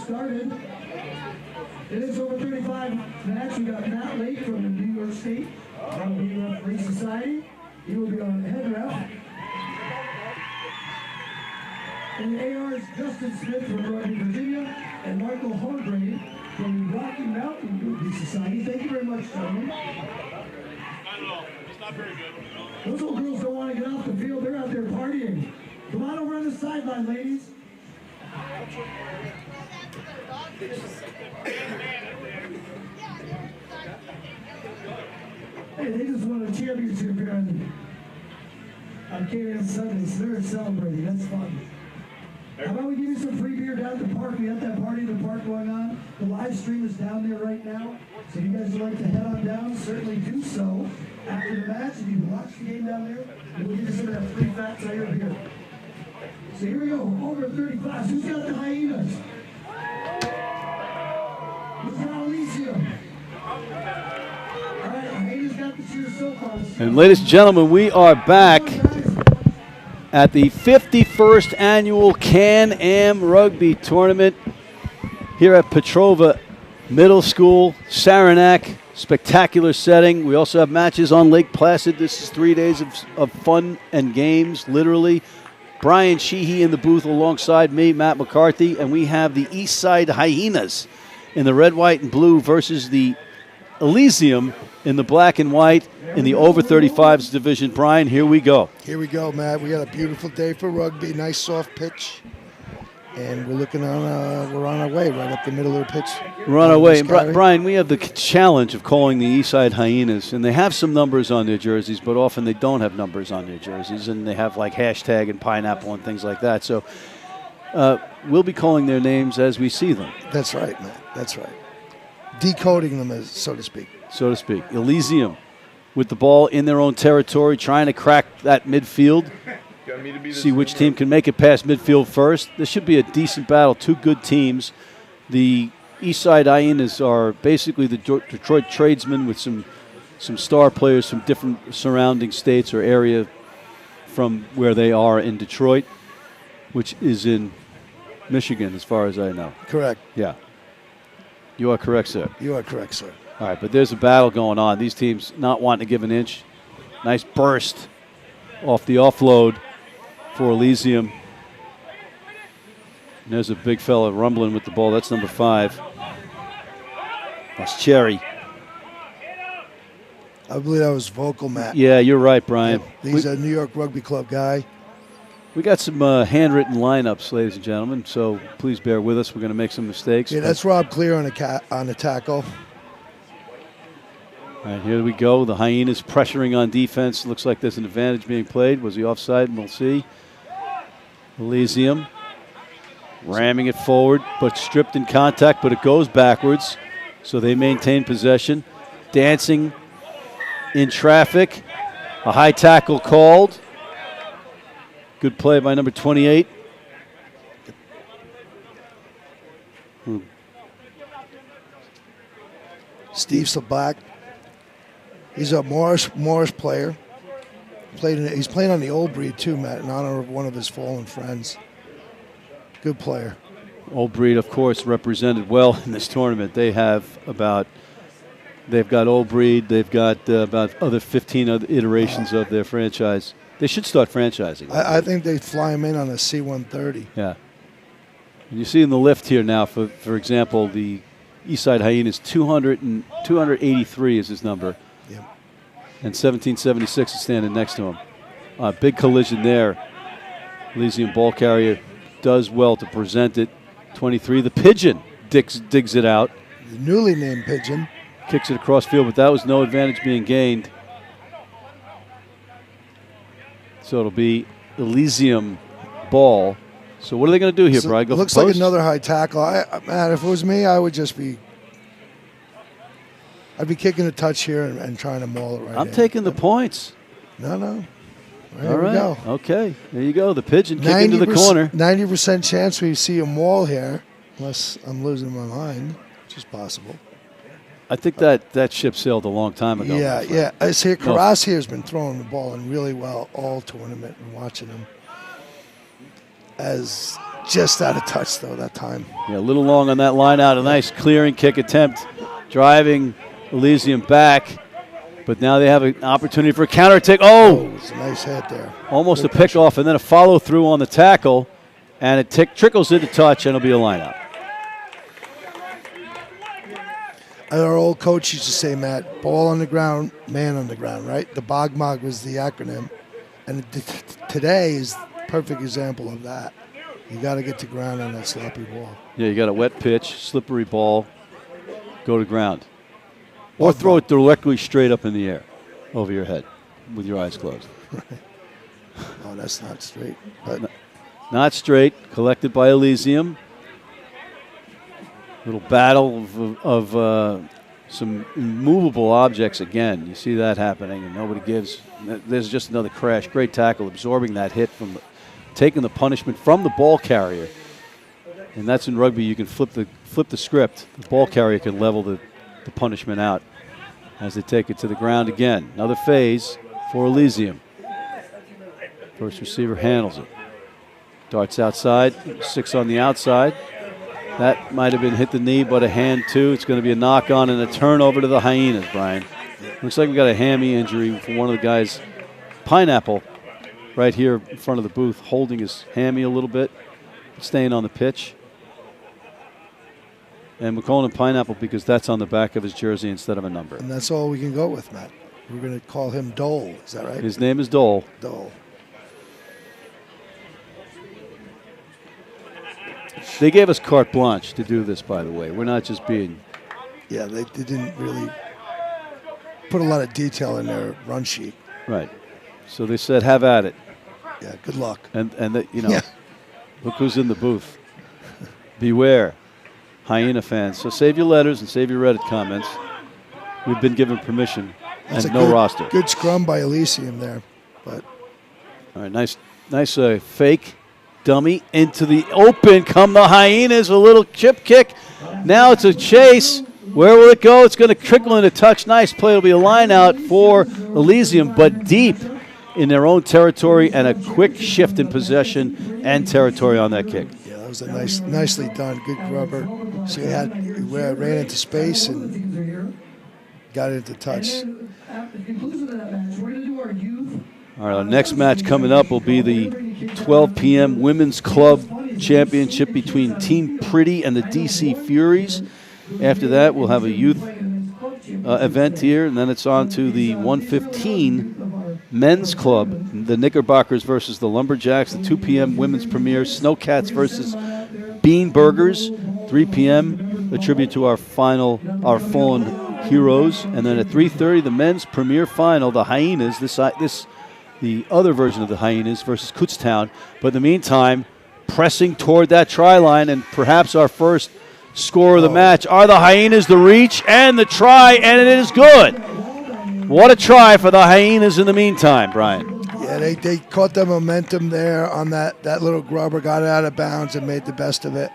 started. It is over 35 match. We got Matt Lake from the New York State Rugby Referee Society. He will be on head ref. And the AR's Justin Smith from Rugby Virginia and Michael Hornbrady from Rocky Mountain Rugby Society. Thank you very much, gentlemen. Not at all. It's not very good. Those old girls don't want to get off the field. They're out there partying. Come on over on the sideline, ladies. Hey, they just won a championship here on KM Sundays. They're celebrating. That's fun. How about we give you some free beer down at the park? We have that party in the park going on. The live stream is down there right now. So if you guys would like to head on down, certainly do so. After the match, if you watch the game down there, we'll give you some of that free fat cider beer. So here we go, over 35. Who's got the hyenas? Who's got Elysium? All right, hyenas got the cheer so far. And ladies and gentlemen, we are back at the 51st annual Can-Am Rugby Tournament here at Petrova Middle School, Saranac. Spectacular setting. We also have matches on Lake Placid. This is 3 days of fun and games, literally. Brian Sheehy in the booth alongside me, Matt McCarthy, and we have the Eastside Hyenas in the red, white, and blue versus the Elysium in the black and white in the over 35s division. Brian, here we go. Here we go, Matt. We got a beautiful day for rugby, nice soft pitch. And we're looking on, we're on our way right up the middle of the pitch. We're on our way. And Brian, we have the challenge of calling the Eastside Hyenas, and they have some numbers on their jerseys, but often they don't have numbers on their jerseys, and they have like hashtag and pineapple and things like that. So we'll be calling their names as we see them. That's right, Matt. That's right. Decoding them, as so to speak. So to speak. Elysium with the ball in their own territory, trying to crack that midfield. See which team can make it past midfield first. This should be a decent battle. Two good teams. The Eastside Hyenas are basically the Detroit tradesmen with some star players from different surrounding states or area from where they are in Detroit, which is in Michigan as far as I know. Correct. Yeah. You are correct, sir. You are correct, sir. All right, but there's a battle going on. These teams not wanting to give an inch. Nice burst off the offload for Elysium. And there's a big fella rumbling with the ball. That's number 5. That's Cherry. I believe that was vocal, Matt. Yeah, you're right, Brian. Yeah, he's a New York Rugby Club guy. We got some handwritten lineups, ladies and gentlemen, so please bear with us. We're going to make some mistakes. Yeah, that's Rob Clear on the tackle. All right, here we go. The Hyenas pressuring on defense. Looks like there's an advantage being played. Was he offside? We'll see. Elysium ramming it forward, but stripped in contact, but it goes backwards. So they maintain possession. Dancing in traffic. A high tackle called. Good play by number 28. Steve Sabak. He's a Morris player. He's playing on the Old Breed too, Matt, in honor of one of his fallen friends. Good player. Old Breed, of course, represented well in this tournament. They've got Old Breed. They've got about 15 other iterations of their franchise. They should start franchising. I think they fly him in on a C-130. Yeah. And you see in the lift here now, for example, the Eastside Hyenas, 283 is his number. Yep. And 1776 is standing next to him. Big collision there. Elysium ball carrier does well to present it. 23, the Pigeon digs it out. The newly named Pigeon. Kicks it across field, but that was no advantage being gained. So it'll be Elysium ball. So what are they going to do here, Brian? Looks like another high tackle. Matt, if it was me, I'd be kicking a touch here and trying to maul it right I'm taking the points. No. All right. We go. Okay. There you go. The Pigeon kicking to the corner. 90% chance we see a maul here, unless I'm losing my mind, which is possible. I think that ship sailed a long time ago. Yeah. I see Karras here has been throwing the ball in really well all tournament and watching him. As just out of touch, though, that time. Yeah, a little long on that line out. A nice clearing kick attempt, driving Elysium back. But now they have an opportunity for a counter attack. Oh! It's a nice hit there. Almost a pick-off and then a follow-through on the tackle. And it trickles into touch, and it'll be a line-out. Our old coach used to say, Matt, ball on the ground, man on the ground, right? The BOGMOG was the acronym. And today is a perfect example of that. You got to get to ground on that sloppy ball. Yeah, you got a wet pitch, slippery ball, go to ground. Or throw it directly straight up in the air over your head with your eyes closed. Oh, that's not straight. But not straight, collected by Elysium. Little battle of some immovable objects again. You see that happening, and nobody gives. There's just another crash. Great tackle, absorbing that hit, taking the punishment from the ball carrier. And that's in rugby. You can flip the script. The ball carrier can level the punishment out as they take it to the ground again. Another phase for Elysium. First receiver handles it. Darts outside, 6 on the outside. That might have been hit the knee, but a hand too. It's going to be a knock on and a turnover to the Hyenas, Brian. Looks like we got a hammy injury for one of the guys. Pineapple right here in front of the booth, holding his hammy a little bit, staying on the pitch. And we're calling him Pineapple because that's on the back of his jersey instead of a number. And that's all we can go with, Matt. We're going to call him Dole. Is that right? His name is Dole. Dole. They gave us carte blanche to do this, by the way. We're not just being... Yeah, they didn't really put a lot of detail in their run sheet. Right. So they said, have at it. Yeah, good luck. And look who's in the booth. Beware. Hyena fans. So save your letters and save your Reddit comments. We've been given permission and no roster. Good scrum by Elysium there. But all right, nice fake dummy into the open. Come the Hyenas, a little chip kick. Now it's a chase. Where will it go? It's going to trickle into touch. Nice play. It'll be a line out for Elysium, but deep in their own territory and a quick shift in possession and territory on that kick. That was a nicely done, good grubber. So he ran into space and got into touch. All right, our next match coming up will be the 12 p.m. Women's Club Championship between Team Pretty and the DC Furies. After that, we'll have a youth event here, and then it's on to the 115 Men's Club, the Knickerbockers versus the Lumberjacks, the 2 p.m. Women's Premiere, Snowcats versus Bean Burgers, 3 p.m., a tribute to our fallen heroes, and then at 3:30, the Men's Premiere Final, the Hyenas, the other version of the Hyenas versus Kutztown. But in the meantime, pressing toward that try line, and perhaps our first score of the match are the Hyenas, the reach, and the try, and it is good. What a try for the Hyenas in the meantime, Brian. Yeah, they caught the momentum there on that little grubber, got it out of bounds and made the best of it.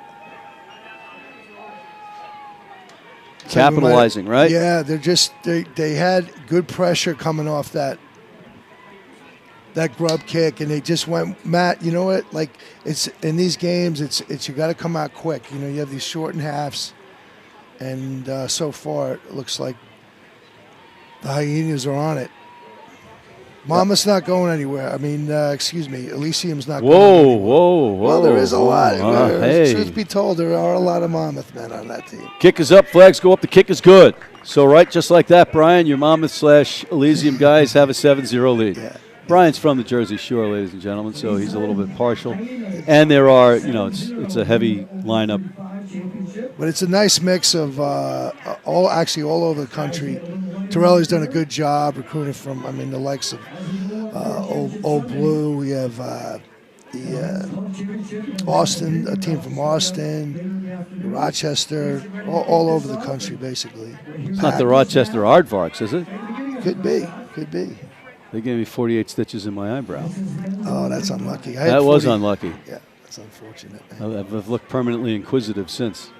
Capitalizing, right? Yeah, they had good pressure coming off that grub kick, and they just went. Matt, you know what? Like, it's in these games, it's you got to come out quick. You know, you have these shortened halves, and so far it looks like the Hyenas are on it. Monmouth's not going anywhere. I mean, Elysium's not going anywhere. Whoa. Well, there is a lot. Hey. Truth be told, there are a lot of Monmouth men on that team. Kick is up, flags go up, the kick is good. So right, just like that, Brian, your Monmouth/Elysium guys have a 7-0 lead. Yeah. Brian's from the Jersey Shore, ladies and gentlemen, so he's a little bit partial. And there are, it's a heavy lineup. But it's a nice mix of all over the country. Torelli's done a good job recruiting from, the likes of Old Blue. We have Austin, a team from Austin, Rochester, all over the country, basically. It's not the Rochester Aardvarks, is it? Could be. They gave me 48 stitches in my eyebrow. Oh, that's unlucky. That was unlucky. Yeah, that's unfortunate. I've looked permanently inquisitive since.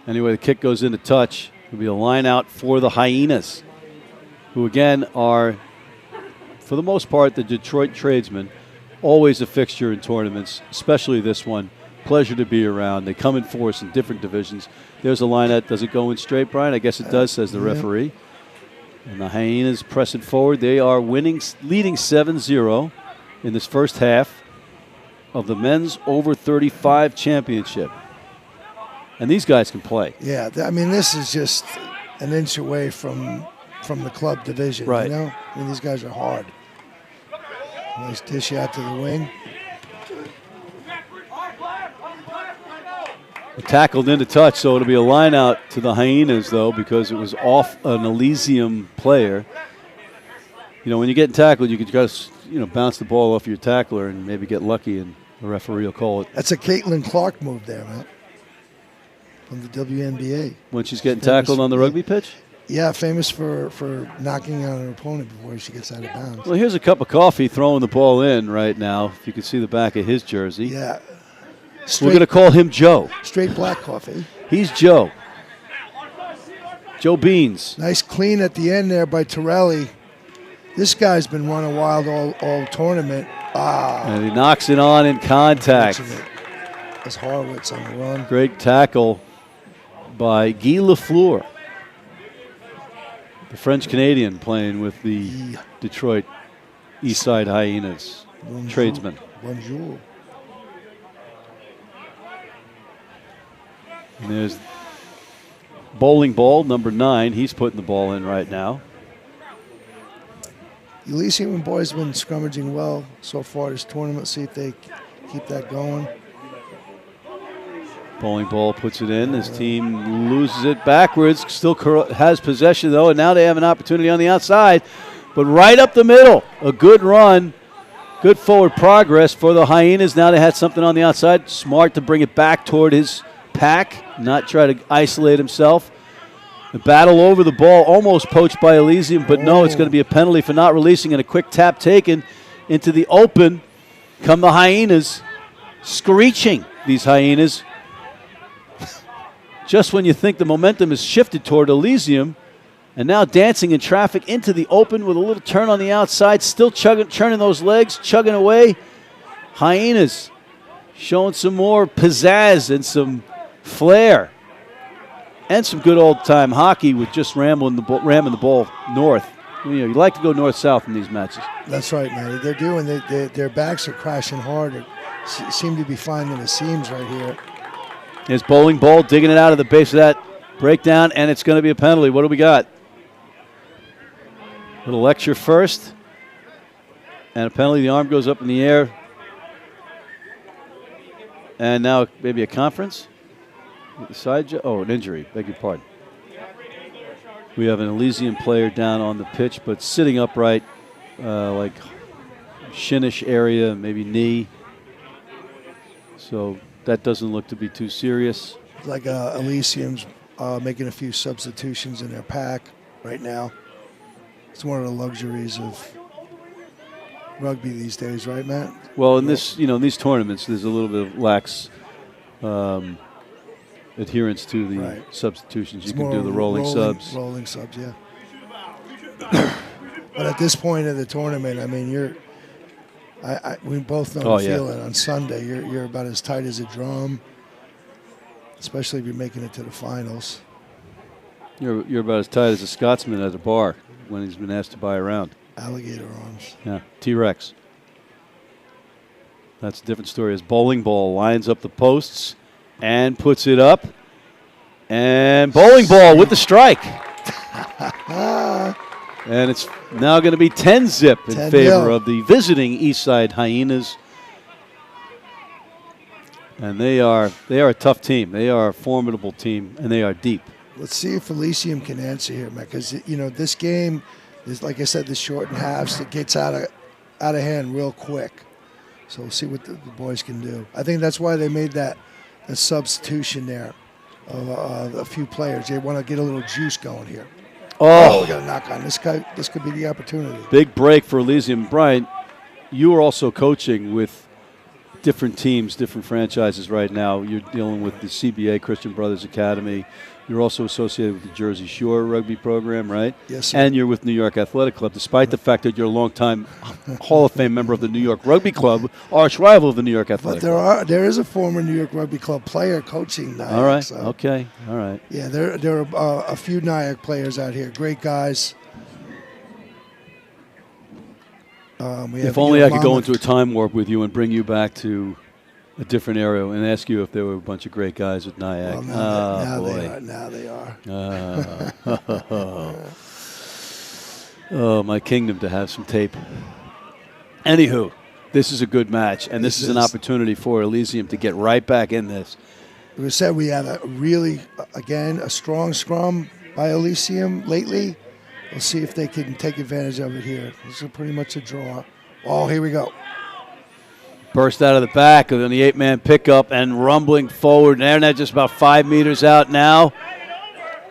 Anyway, the kick goes into touch. It'll be a line out for the Hyenas, who again are, for the most part, the Detroit tradesmen always a fixture in tournaments, especially this one. Pleasure to be around. They come in force in different divisions. There's a line that, does it go in straight, Brian? I guess it does, says the referee. And the Hyenas pressing forward. They are leading 7-0 in this first half of the men's over 35 championship. And these guys can play. Yeah, I mean, this is just an inch away from the club division. Right. You know? I mean, these guys are hard. Nice dish out to the wing. Tackled into touch, so it'll be a line out to the Hyenas, though, because it was off an Elysium player. You know, when you're getting tackled, you could just, bounce the ball off your tackler and maybe get lucky, and the referee will call it. That's a Caitlin Clark move there, man, from the WNBA. When she's getting tackled on the rugby pitch? Yeah, famous for knocking out her opponent before she gets out of bounds. Well, here's a cup of coffee throwing the ball in right now, if you can see the back of his jersey. Yeah. We're going to call him Joe. Straight black coffee. He's Joe. Joe Beans. Nice clean at the end there by Torelli. This guy's been running wild all tournament. And he knocks it on in contact. That's Horowitz on the run. Great tackle by Guy Lafleur, the French-Canadian playing with the Detroit Eastside Hyenas. Bonjour. Tradesman. Bonjour. And there's Bowling Ball, number 9. He's putting the ball in right now. Elysium boys have been scrummaging well so far this tournament. See if they keep that going. Bowling Ball puts it in. His team loses it backwards. Still has possession, though, and now they have an opportunity on the outside. But right up the middle, a good run. Good forward progress for the Hyenas. Now they had something on the outside. Smart to bring it back toward his pack, not try to isolate himself. The battle over the ball, almost poached by Elysium, but no, it's going to be a penalty for not releasing, and a quick tap taken into the open. Come the Hyenas, screeching, these Hyenas. Just when you think the momentum is shifted toward Elysium, and now dancing in traffic into the open with a little turn on the outside, still churning those legs, chugging away. Hyenas showing some more pizzazz and some flair, and some good old-time hockey with just ramming the ball north. You like to go north-south in these matches. That's right, man. They're doing. Their backs are crashing hard. Seem to be finding the seams right here. There's Bowling Ball digging it out of the base of that breakdown, and it's going to be a penalty. What do we got? Little lecture first, and a penalty. The arm goes up in the air, and now maybe a conference. An injury, beg your pardon. We have an Elysium player down on the pitch, but sitting upright, like shinish area, maybe knee. So that doesn't look to be too serious. Like Elysium's making a few substitutions in their pack right now. It's one of the luxuries of rugby these days, right, Matt? Well, in this, in these tournaments, there's a little bit of lax adherence to the substitutions. You can do the rolling subs. Rolling subs, yeah. But at this point of the tournament, I mean, we both know the feeling. On Sunday, you're about as tight as a drum, especially if you're making it to the finals. You're about as tight as a Scotsman at a bar when he's been asked to buy a round. Alligator arms. Yeah, T-Rex. That's a different story. As Bowling Ball lines up the posts and puts it up. And Bowling Ball with the strike. And it's now going to be 10-zip in favor of the visiting Eastside Hyenas. And they are a tough team. They are a formidable team, and they are deep. Let's see if Elysium can answer here, man, because, this game is, like I said, the shortened halves. It gets out of hand real quick. So we'll see what the boys can do. I think that's why they made that substitution there of a few players. They want to get a little juice going here. Oh, we got a knock on this guy. This could be the opportunity. Big break for Elysium. Brian, you are also coaching with different teams, different franchises right now. You're dealing with the CBA, Christian Brothers Academy, You're also associated with the Jersey Shore rugby program, right? Yes, sir. And you're with New York Athletic Club, despite the fact that you're a longtime Hall of Fame member of the New York Rugby Club, arch rival of the New York Athletic Club. But there is a former New York Rugby Club player coaching Nyack. All right. So. Okay. All right. Yeah, there are a few Nyack players out here. Great guys. If only I could go into a time warp with you and bring you back to a different era and ask you if there were a bunch of great guys at Nyack. Well, now they are. Oh, my kingdom to have some tape. Anywho, this is a good match, and this is an opportunity for Elysium to get right back in this. We said we had a strong scrum by Elysium lately. We'll see if they can take advantage of it here. This is pretty much a draw. Oh, here we go. Burst out of the back on the 8-man pickup and rumbling forward. And they're just about 5 meters out now.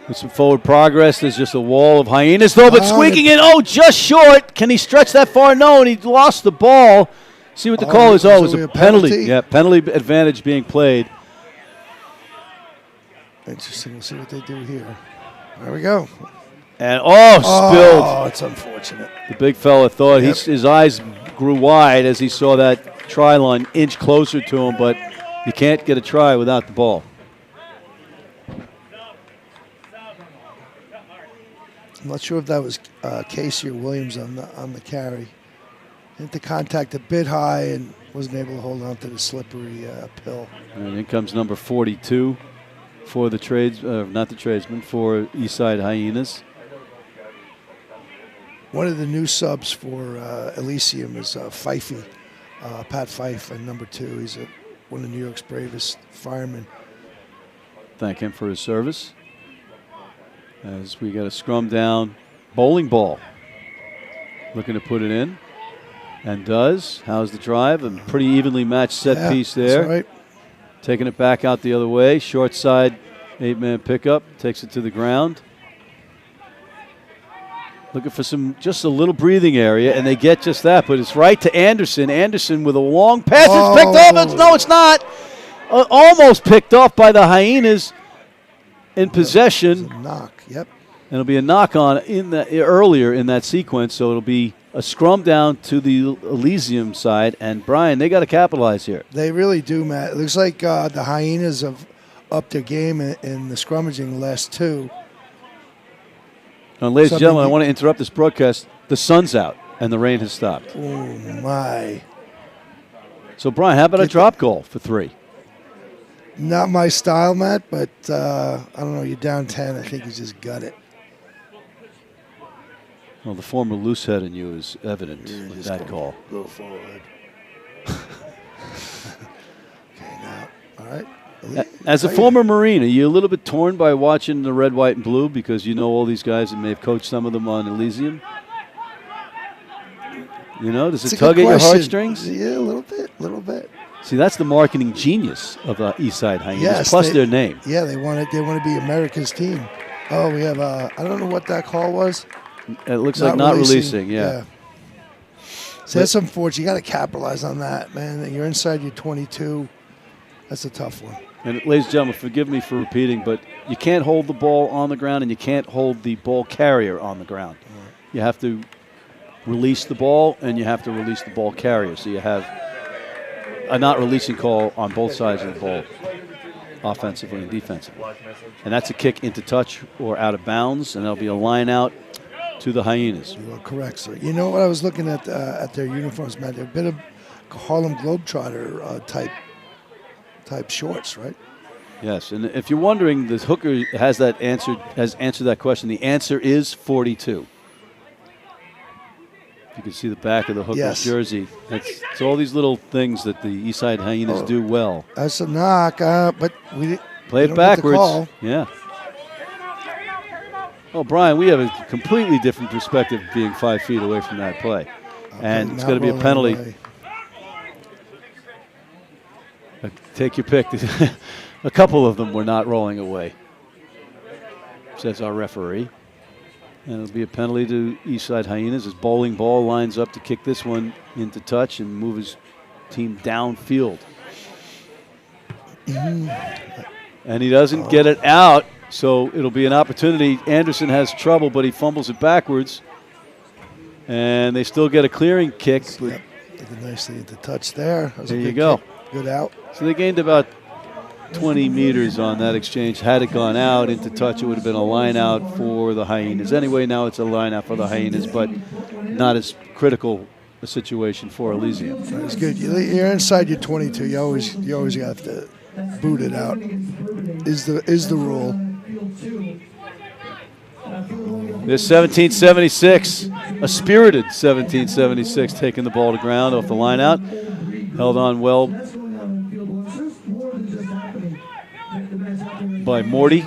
With some forward progress, there's just a wall of Hyenas, though, but squeaking in. Oh, just short. Can he stretch that far? No, and he lost the ball. See what the call is. Oh, it was a penalty. Yeah, penalty advantage being played. Interesting. We'll see what they do here. There we go. And, spilled. Oh, it's unfortunate. The big fella thought his eyes grew wide as he saw that try line inch closer to him, but you can't get a try without the ball. I'm not sure if that was Casey or Williams on the carry. Hit the contact a bit high and wasn't able to hold on to the slippery pill. And in comes number 42 for the tradesman, for Eastside Hyenas. One of the new subs for Elysium is Fifey, Pat Fife, and number 2. He's one of New York's bravest firemen. Thank him for his service. As we got a scrum down, bowling ball. Looking to put it in. And does. How's the drive? A pretty evenly matched set piece there. That's right. Taking it back out the other way. Short side, 8-man pickup. Takes it to the ground. Looking for just a little breathing area, and they get just that, but it's right to Anderson. Anderson with a long pass. It's picked off. No, it's not. Almost picked off by the Hyenas in possession. A knock, yep. And it'll be a knock on earlier in that sequence, so it'll be a scrum down to the Elysium side. And, Brian, they got to capitalize here. They really do, Matt. It looks like the Hyenas have upped their game in the scrummaging the last 2. Now, ladies and gentlemen, I want to interrupt this broadcast. The sun's out, and the rain has stopped. Oh, my. So, Brian, how about a drop goal for 3? Not my style, Matt, but I don't know. You're down 10. I think you just got it. Well, the former loose head in you is evident with that call. Go forward. Okay, now, all right. As a former Marine, are you a little bit torn by watching the red, white, and blue because you know all these guys and may have coached some of them on Elysium? You know, does it tug at your heartstrings? Yeah, a little bit. See, that's the marketing genius of the Eastside Hyenas, yes, plus their name. Yeah, they want to be America's team. Oh, we have I don't know what that call was. It looks like not releasing, yeah. So that's unfortunate. You got to capitalize on that, man. You're inside your 22. That's a tough one. And ladies and gentlemen, forgive me for repeating, but you can't hold the ball on the ground and you can't hold the ball carrier on the ground. Right. You have to release the ball and you have to release the ball carrier. So you have a not releasing call on both sides of the ball, offensively and defensively. And that's a kick into touch or out of bounds, and there'll be a line out to the Hyenas. You are correct, sir. You know what, I was looking at their uniforms, man. They're a bit of Harlem Globetrotter type shorts, right? Yes, and if you're wondering, the hooker has answered that question. The answer is 42. You can see the back of the hooker's jersey. It's all these little things that the Eastside Hyenas do well. That's a knock, but we play it backwards. Yeah. Well, Brian, we have a completely different perspective of being 5 feet away from that play. And it's going to be a penalty. Take your pick. A couple of them were not rolling away, says our referee. And it'll be a penalty to Eastside Hyenas as Bowling Ball lines up to kick this one into touch and move his team downfield. And he doesn't get it out. So it'll be an opportunity. Anderson has trouble, but he fumbles it backwards. And they still get a clearing kick. Yep. Did it nicely at the touch there. That was There a you good go. kick. Good out. So they gained about 20 meters on that exchange. Had it gone out into touch, it would have been a line out for the Hyenas. Anyway, now it's a line out for the Hyenas, but not as critical a situation for Elysium. That's good. You're inside your 22. You always have to boot it out. Is the rule. There's 1776, a spirited 1776, taking the ball to ground off the line out. Held on well by Morty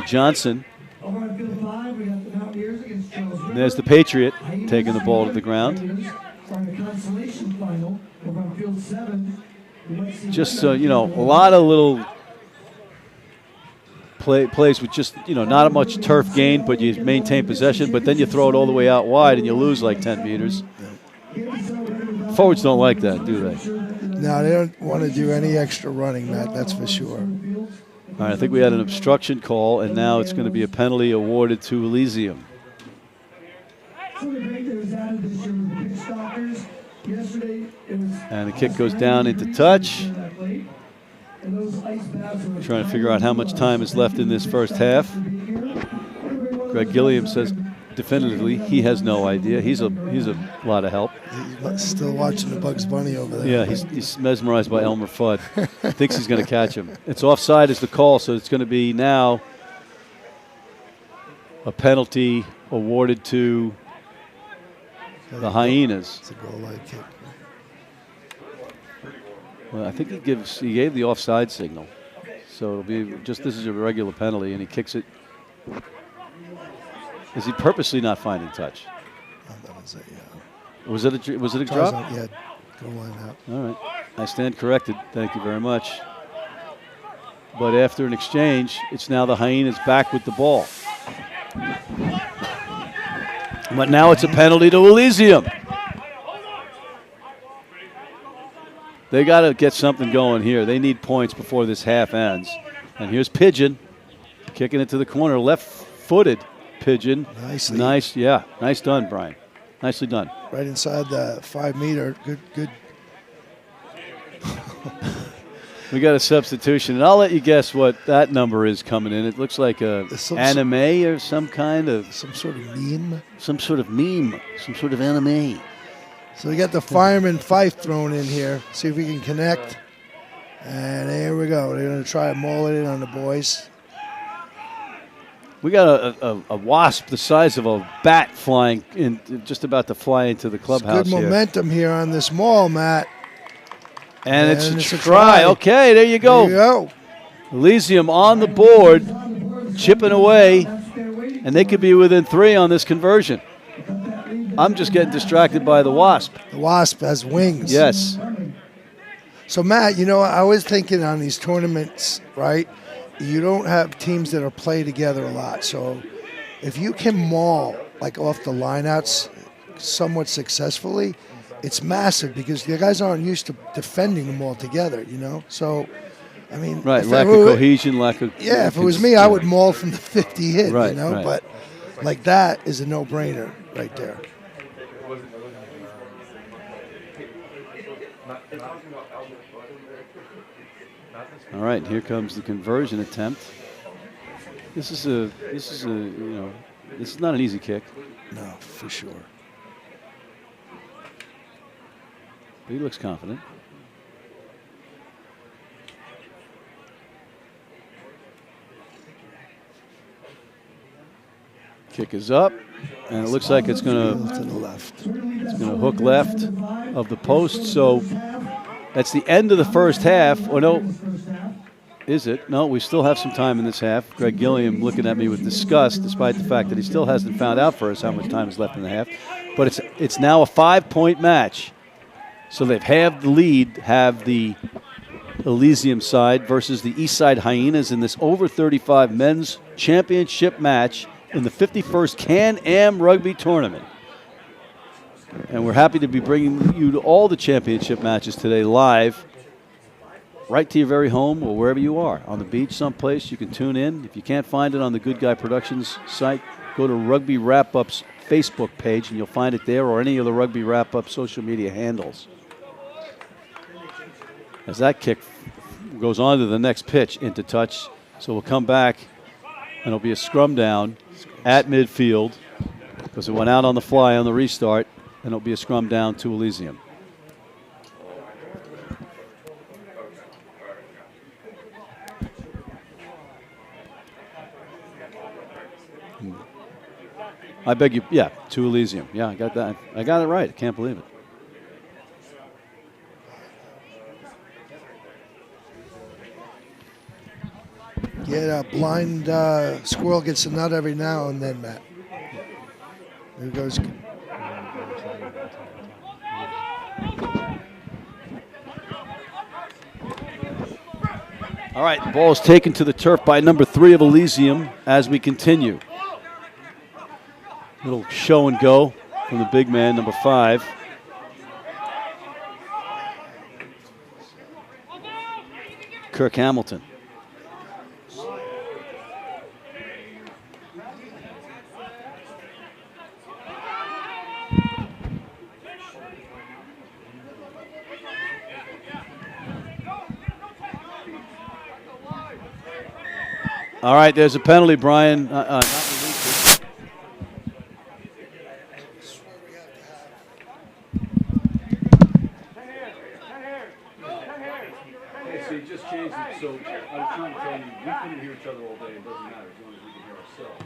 Johnson. And there's the Patriot taking the ball to the ground. Just, a lot of little plays with just, not much turf gain, but you maintain possession, but then you throw it all the way out wide and you lose like 10 meters. Forwards don't like that, do they? No, they don't want to do any extra running, Matt, that's for sure. All right, I think we had an obstruction call, and now it's going to be a penalty awarded to Elysium. And the kick goes down into touch. Trying to figure out how much time is left in this first half. Greg Gilliam says definitively he has no idea. He's a lot of help. He's still watching the Bugs Bunny over there. Yeah, he's mesmerized by Elmer Fudd. Thinks he's going to catch him. It's offside is the call, so it's going to be now a penalty awarded to the Hyenas. It's a goal line kick. Well, I think he gave the offside signal. So it'll be this is a regular penalty, and he kicks it. Is he purposely not finding touch? Oh, that was it, yeah. Was it a drop? Yeah, goal line out. All right. I stand corrected. Thank you very much. But after an exchange, it's now the Hyenas back with the ball. But now it's a penalty to Elysium. They got to get something going here. They need points before this half ends. And here's Pigeon kicking it to the corner, left-footed Pigeon. Nicely. Nice done, Brian. Nicely done. Right inside the 5 meter. Good. We got a substitution, and I'll let you guess what that number is coming in. It looks like anime or some sort of meme. Some sort of meme, some sort of anime. So we got the fireman Fife thrown in here. See if we can connect. And there we go. They're going to try and maul it in on the boys. We got a wasp the size of a bat flying in, just about to fly into the clubhouse. Good momentum here on this maul, Matt. And it's a try. Okay, there you go. There you go. Elysium on the board, chipping away, and they could be within 3 on this conversion. I'm just getting distracted by the wasp. The wasp has wings. Yes. So, Matt, I was thinking on these tournaments, right, you don't have teams that are play together a lot. So if you can maul, like off the lineouts somewhat successfully, it's massive because the guys aren't used to defending them all together, So, I mean. Right, lack of cohesion, lack of. Yeah, if it was me, I would maul from the 50 hit, right. But like that is a no-brainer right there. All right, here comes the conversion attempt. This is not an easy kick. No, for sure. But he looks confident. Kick is up, and it looks like it's going to the left. It's going to hook left of the post. So that's the end of the first half. Or no, is it? No, we still have some time in this half. Greg Gilliam looking at me with disgust, despite the fact that he still hasn't found out for us how much time is left in the half. But it's now a 5-point match. So they've halved the lead, have the Elysium side versus the East Side Hyenas in this over 35 men's championship match in the 51st Can-Am Rugby Tournament. And we're happy to be bringing you to all the championship matches today live right to your very home or wherever you are. On the beach someplace, you can tune in. If you can't find it on the Good Guy Productions site, go to Rugby Wrap-Up's Facebook page, and you'll find it there, or any of the Rugby Wrap-Up social media handles. As that kick goes on to the next pitch into touch, so we'll come back, and it'll be a scrum down at midfield because it went out on the fly on the restart, and it'll be a scrum down to Elysium. I beg you, yeah, to Elysium. Yeah, I got that. I got it right. I can't believe it. Yeah, a blind squirrel gets a nut every now and then, Matt. There goes. All right, the ball is taken to the turf by number 3 of Elysium as we continue. Little show and go from the big man, number 5. Kirk Hamilton. All right, there's a penalty, Brian. Not released. Hey, so you just changed it. So I was trying to tell you, we couldn't hear each other all day. It doesn't matter as long as we can hear ourselves.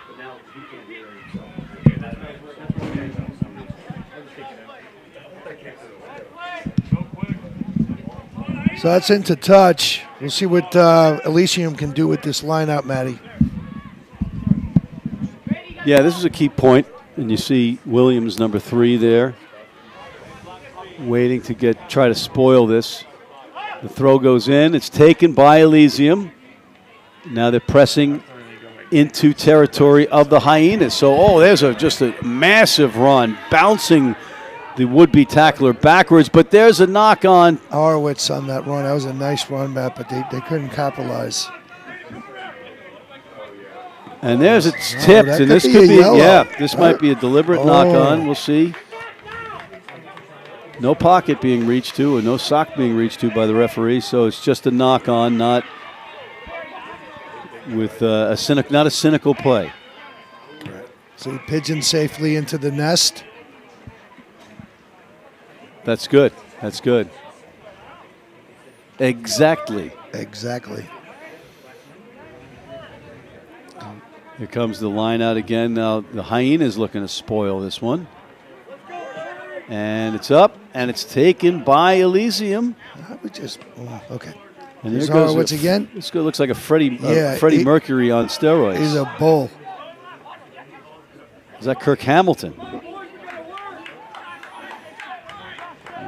But now he can't hear himself. Okay, that's So that's into touch. We'll see what Elysium can do with this lineup, Matty. Yeah, this is a key point, and you see Williams, number 3 there, waiting to try to spoil this. The throw goes in. It's taken by Elysium. Now they're pressing into territory of the Hyenas. So, there's just a massive run, bouncing the would-be tackler backwards, but there's a knock on. Horowitz on that run. That was a nice run, Matt, but they couldn't capitalize. And there's it's tipped, and this could be, this might be a deliberate knock on. We'll see. No pocket being reached to, and no sock being reached to by the referee, so it's just a knock on, not with not a cynical play. Right. So he pigeoned safely into the nest. That's good. That's good. Exactly. Here comes the line out again. Now the Hyenas looking to spoil this one. And it's up, and it's taken by Elysium. Okay. And there goes Horowitz again. This guy looks like a Freddie Mercury on steroids. He's a bull. Is that Kirk Hamilton?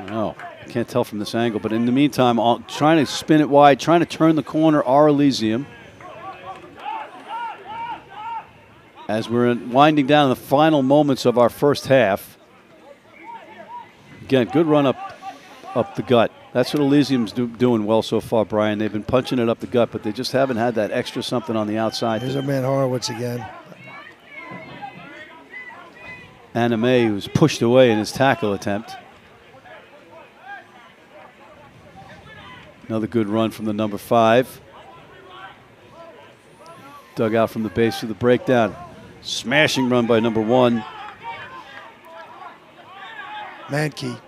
No, I can't tell from this angle. But in the meantime, trying to spin it wide, trying to turn the corner, are Elysium. As we're winding down the final moments of our first half. Again, good run up the gut. That's what Elysium's doing well so far, Brian. They've been punching it up the gut, but they just haven't had that extra something on the outside. There's our man Horowitz again. Anime, who's pushed away in his tackle attempt. Another good run from the number 5. Dug out from the base of the breakdown. Smashing run by number 1. Mankey.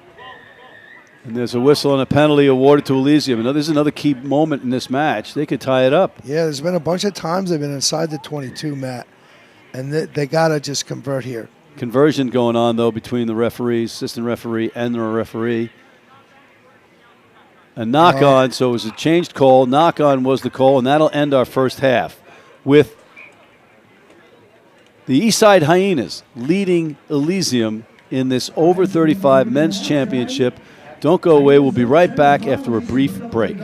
And there's a whistle and a penalty awarded to Elysium. This is another key moment in this match. They could tie it up. Yeah, there's been a bunch of times they've been inside the 22, Matt. And they got to just convert here. Conversion going on, though, between the referees, assistant referee, and the referee. A knock-on, so it was a changed call. Knock-on was the call, and that'll end our first half with the Eastside Hyenas leading Elysium in this over 35 men's championship. Don't go away. We'll be right back after a brief break.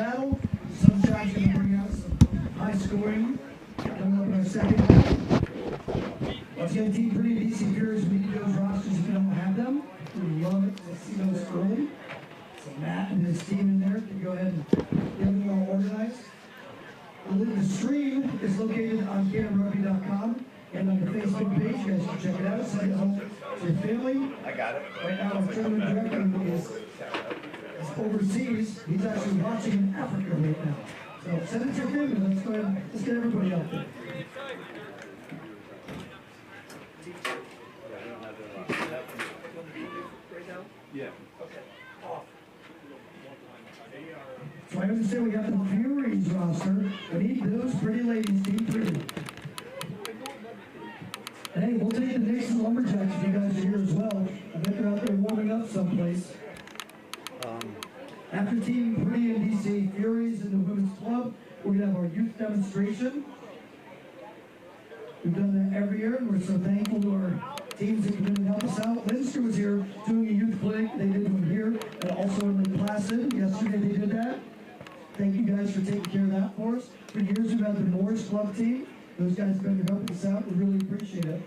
So Matt and his team in there can go ahead and get them all organized. The stream is located on canrugby.com and on the Facebook page. You guys can check it out. Send it home to your family. I got it. Right now, our tournament director is overseas. He's actually watching in Africa right now. So send it to your family. Let's go ahead. Let's get everybody out there. Yeah. So I understand we got the Furies roster. We need those pretty ladies, team pretty. And hey, we'll take the Nation Lumberjacks if you guys are here as well. I bet they're out there warming up someplace. After Team Pretty and DC Furies in the Women's Club, we're going to have our youth demonstration. We've done that every year, and we're so thankful to our teams that come in and help us out. Leinster was here doing a youth clinic. They did one here, and also in Lake Placid. Yesterday they did that. Thank you guys for taking care of that for us. For years we've had the Morris Club team. Those guys have been helping us out. We really appreciate it.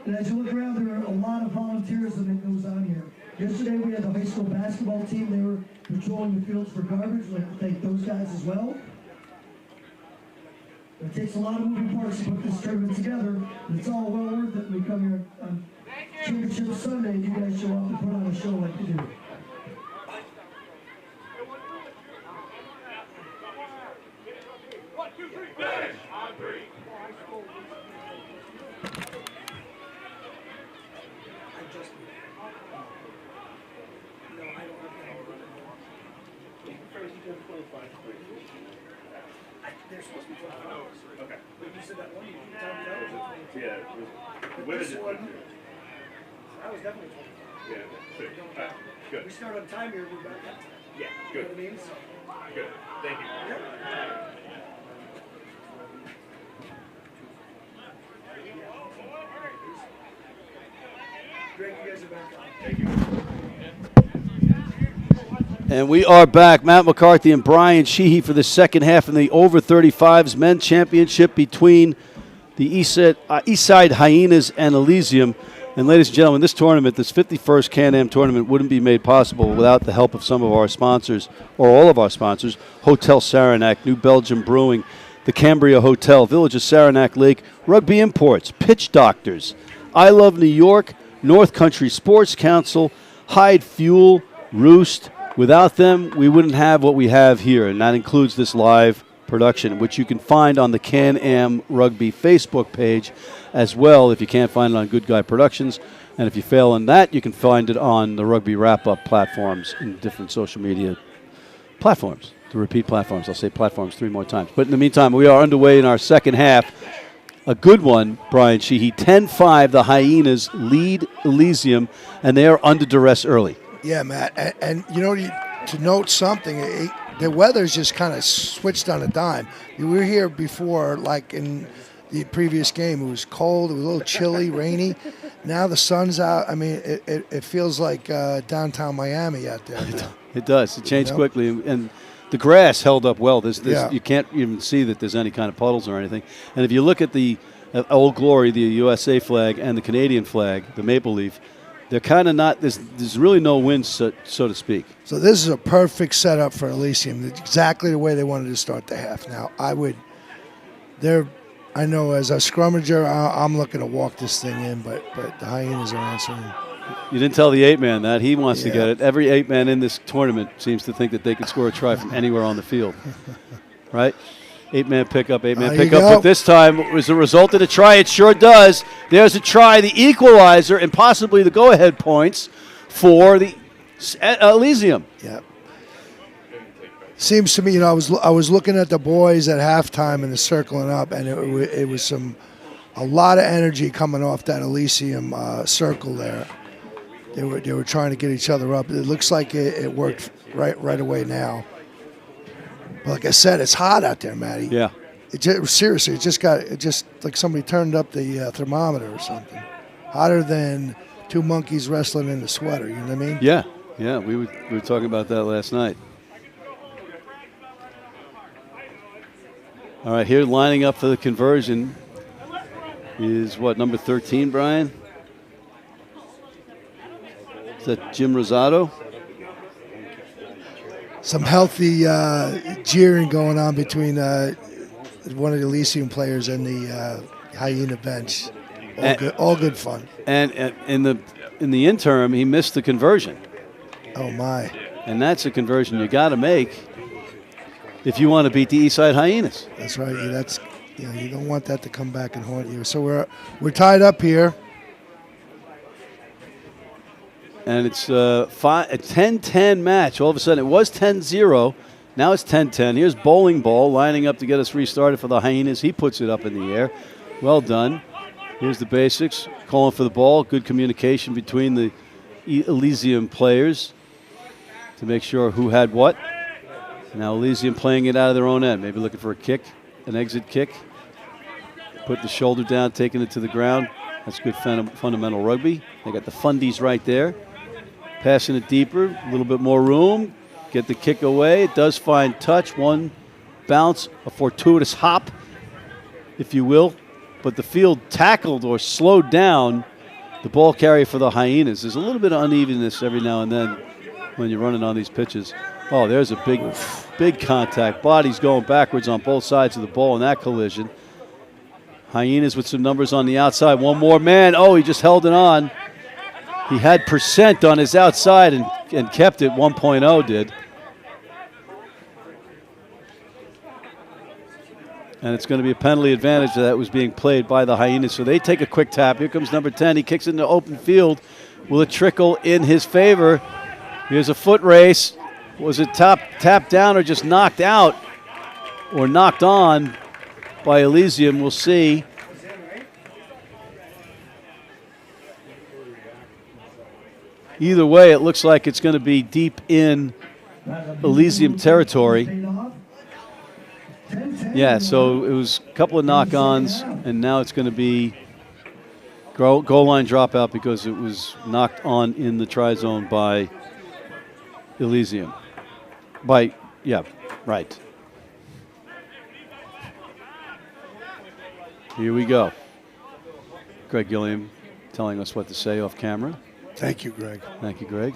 And as you look around, there are a lot of volunteerism that goes on here. Yesterday we had the high school basketball team. They were patrolling the fields for garbage. We'd like to thank those guys as well. It takes a lot of moving parts to put this tournament together, and it's all well worth it when we come here on Championship Sunday and you guys show up and put on a show like you do. They're supposed to be 12 hours. Okay. But you said that one, you timed it out, or was it 22? Yeah. But Women this did one, 22. I was definitely 25. Yeah. Sure. All right. Good. We start on time here, we're back up. Yeah. You Good. know what I mean? So, Good. Thank you. yeah. Greg, you guys are back up. Thank you. And we are back. Matt McCarthy and Brian Sheehy for the second half in the over 35s men's championship between the East Side Hyenas and Elysium. And ladies and gentlemen, this tournament, this 51st Can-Am tournament, wouldn't be made possible without the help of some of our sponsors, or all of our sponsors: Hotel Saranac, New Belgium Brewing, the Cambria Hotel, Village of Saranac Lake, Rugby Imports, Pitch Doctors, I Love New York, North Country Sports Council, Hyde Fuel, Roost. Without them, we wouldn't have what we have here, and that includes this live production, which you can find on the Can-Am Rugby Facebook page as well if you can't find it on Good Guy Productions. And if you fail in that, you can find it on the Rugby Wrap-Up platforms and different social media platforms, the repeat platforms. I'll say platforms 3 more times. But in the meantime, we are underway in our second half. A good one, Brian Sheehy. 10-5, the Hyenas lead Elysium, and they are under duress early. Yeah, Matt. And you know, to note something, the weather's just kind of switched on a dime. We were here before, like in the previous game. It was cold. It was a little chilly, rainy. Now the sun's out. I mean, it feels like downtown Miami out there now. It does. It changed quickly. And the grass held up well. Yeah. You can't even see that there's any kind of puddles or anything. And if you look at the Old Glory, the USA flag, and the Canadian flag, the maple leaf, they're kind of not, there's really no wind, so to speak. So this is a perfect setup for Elysium. It's exactly the way they wanted to start the half. Now, I know as a scrummager, I'm looking to walk this thing in, but the Hyenas are answering. You didn't tell the 8-man that. He wants to get it. Every 8-man in this tournament seems to think that they could score a try from anywhere on the field. Right? 8-man pickup, 8-man pickup. But this time, as a result of the try, it sure does. There's a try, the equalizer, and possibly the go-ahead points for the Elysium. Yeah. Seems to me, I was looking at the boys at halftime and the circling up, and it was a lot of energy coming off that Elysium circle there. They were trying to get each other up. It looks like it worked right away now. But like I said, it's hot out there, Matty. Yeah. Seriously, it just like somebody turned up the thermometer or something. Hotter than 2 monkeys wrestling in the sweater. You know what I mean? Yeah. Yeah. We were talking about that last night. All right, here lining up for the conversion is number 13, Brian? Is that Jim Rosado? some healthy jeering going on between one of the Elysium players and the Hyena bench. All good fun. And in the interim, he missed the conversion. Oh my! And that's a conversion you got to make if you want to beat the Eastside Hyenas. That's right. You don't want that to come back and haunt you. So we're tied up here. And it's a 10-10 match. All of a sudden, it was 10-0. Now it's 10-10. Here's Bowling Ball lining up to get us restarted for the Hyenas. He puts it up in the air. Well done. Here's the basics. Calling for the ball. Good communication between the Elysium players to make sure who had what. Now Elysium playing it out of their own end. Maybe looking for a kick, an exit kick. Put the shoulder down, taking it to the ground. That's good fundamental rugby. They got the fundies right there. Passing it deeper, a little bit more room. Get the kick away. It does find touch. One bounce, a fortuitous hop, if you will. But the field tackled or slowed down the ball carrier for the Hyenas. There's a little bit of unevenness every now and then when you're running on these pitches. Oh, there's a big contact. Bodies going backwards on both sides of the ball in that collision. Hyenas with some numbers on the outside. One more man. Oh, he just held it on. He had percent on his outside and kept it. 1.0 did. And it's going to be a penalty advantage that was being played by the Hyenas. So they take a quick tap. Here comes number 10. He kicks it into open field. Will it trickle in his favor? Here's a foot race. Was it tapped down or just knocked out or knocked on by Elysium? We'll see. Either way, it looks like it's going to be deep in Elysium territory. Yeah, so it was a couple of knock-ons, and now it's going to be goal line dropout because it was knocked on in the try zone by Elysium. Yeah, right. Here we go. Greg Gilliam telling us what to say off camera. Thank you, Greg. Thank you, Greg.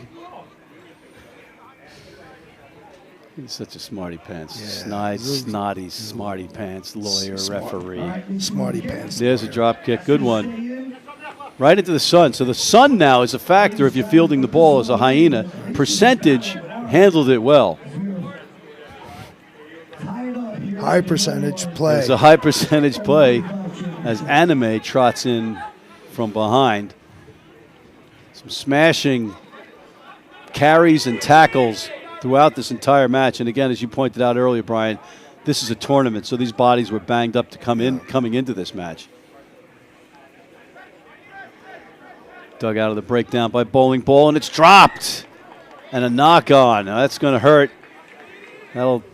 He's such a smarty pants. Yeah. Snotty, smarty pants, lawyer, referee. Smarty pants. There's a drop kick. Good one. Right into the sun. So the sun now is a factor if you're fielding the ball as a Hyena. Percentage handled it well. High percentage play. It's a high percentage play as Anime trots in from behind. Some smashing carries and tackles throughout this entire match. And again, as you pointed out earlier, Brian, this is a tournament, so these bodies were banged up to coming into this match. Dug out of the breakdown by Bowling Ball, and it's dropped. And a knock-on. Now that's going to hurt. That'll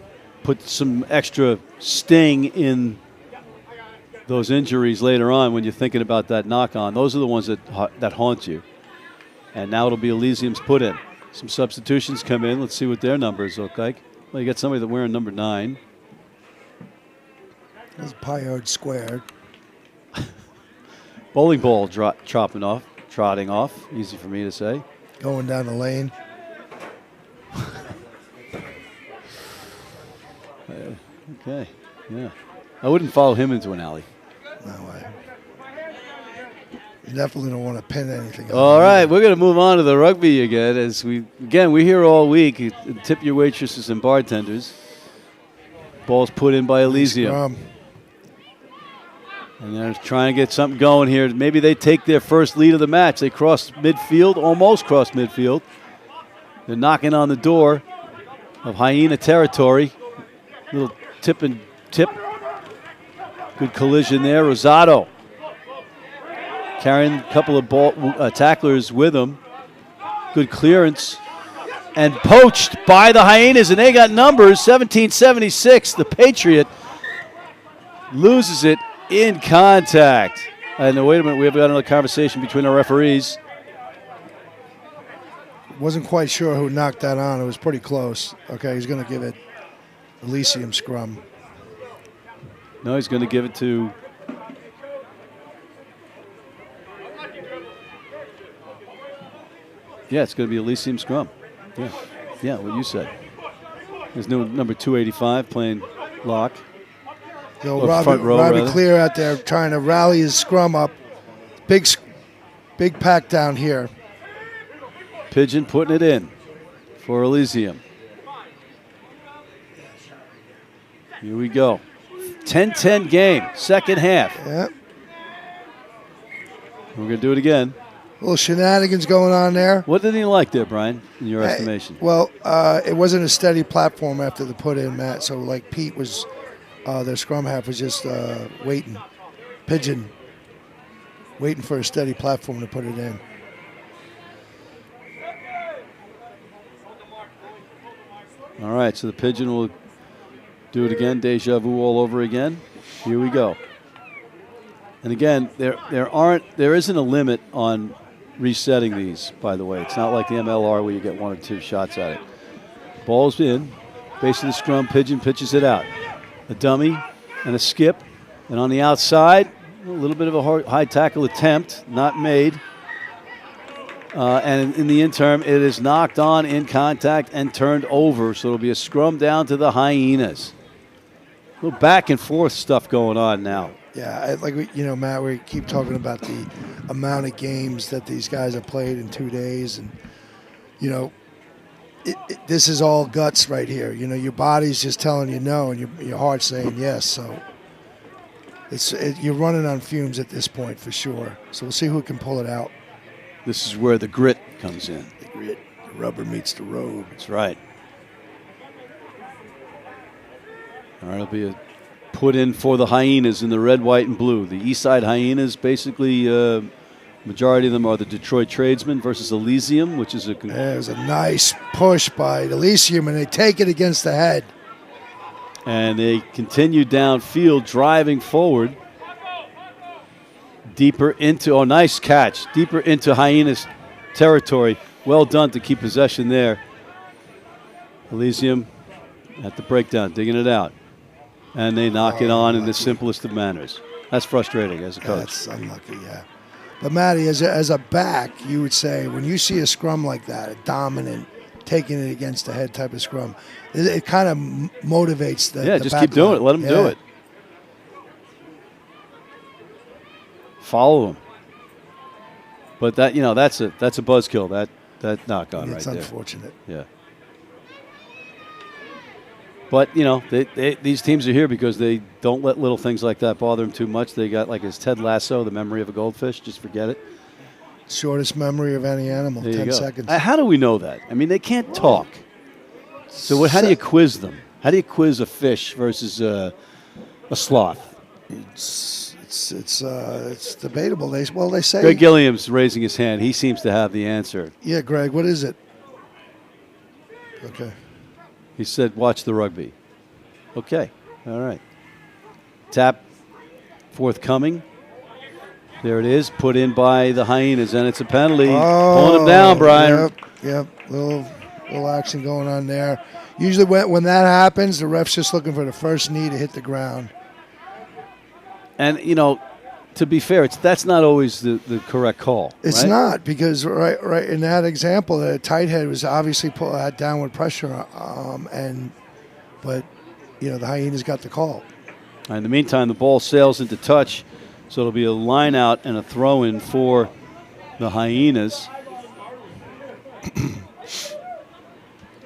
put some extra sting in those injuries later on when you're thinking about that knock-on. Those are the ones that haunt you. And now it'll be Elysium's put in. Some substitutions come in. Let's see what their numbers look like. Well, you got somebody that wearing number 9. That's Pyard squared. Bowling Ball trotting off. Easy for me to say. Going down the lane. Okay, yeah. I wouldn't follow him into an alley. No way. You definitely don't want to pin anything. All right, we're going to move on to the rugby again. We're here all week. Tip your waitresses and bartenders. Ball's put in by Elysium. And they're trying to get something going here. Maybe they take their first lead of the match. They cross midfield, almost cross midfield. They're knocking on the door of Hyena territory. Little tip. Good collision there. Rosado carrying a couple of tacklers with him. Good clearance. And poached by the Hyenas, and they got numbers. 1776, the Patriot loses it in contact. And wait a minute, we have got another conversation between our referees. Wasn't quite sure who knocked that on. It was pretty close. Okay, he's going to give it Elysium scrum. No, he's going to give it to... Yeah, it's going to be Elysium scrum. Yeah, what you said. There's no number 285 playing lock. So Or front row, Robbie rather. Clear out there trying to rally his scrum up. Big pack down here. Pigeon putting it in for Elysium. Here we go. 10-10 game, second half. Yeah. We're going to do it again. Little shenanigans going on there. What did he like there, Brian, in your estimation? Well, it wasn't a steady platform after the put in, Matt. So, like Pete was, their scrum half was just waiting. Pigeon waiting for a steady platform to put it in. All right, so the Pigeon will do it again. Deja vu all over again. Here we go. And again, there isn't a limit on resetting these, by the way. It's not like the MLR where you get 1 or 2 shots at it. Ball's in. Base of the scrum, Pigeon pitches it out. A dummy and a skip. And on the outside, a little bit of a high tackle attempt, not made. And in the interim, it is knocked on in contact and turned over. So it'll be a scrum down to the Hyenas. A little back and forth stuff going on now. Yeah, Matt, we keep talking about the amount of games that these guys have played in 2 days. And, this is all guts right here. Your body's just telling you no and your heart's saying yes. So you're running on fumes at this point for sure. So we'll see who can pull it out. This is where the grit comes in. The grit, the rubber meets the road. That's right. All right, it'll be a put in for the Hyenas in the red, white, and blue. The East Side Hyenas, basically, majority of them are the Detroit Tradesmen versus Elysium, which is There's a nice push by Elysium, and they take it against the head. And they continue downfield, driving forward. Deeper into, nice catch. Deeper into Hyenas territory. Well done to keep possession there. Elysium at the breakdown, digging it out. And they knock it on in the simplest of manners. That's frustrating as a coach. That's unlucky, yeah. But, Matty, as a back, you would say when you see a scrum like that, a dominant, taking it against the head type of scrum, it kind of motivates the just back keep doing line. it. Let them do it. Follow them. But that's a buzzkill. That knock on It's right there. It's unfortunate. Yeah. But, these teams are here because they don't let little things like that bother them too much. They got, like, his Ted Lasso, the memory of a goldfish. Just forget it. Shortest memory of any animal, There 10 seconds. How do we know that? I mean, they can't talk. So how do you quiz them? How do you quiz a fish versus a sloth? It's debatable. They say. Greg Gilliam's raising his hand. He seems to have the answer. Yeah, Greg, what is it? Okay. He said, watch the rugby. Okay. All right. Tap forthcoming. There it is. Put in by the Hyenas, and it's a penalty. Pulling him down, Brian. Yep. Little action going on there. Usually when that happens, the ref's just looking for the first knee to hit the ground. And, to be fair, that's not always the correct call. It's right? not, because right in that example, the tight head was obviously had downward pressure, but the Hyenas got the call. In the meantime, the ball sails into touch, so it'll be a line out and a throw in for the Hyenas.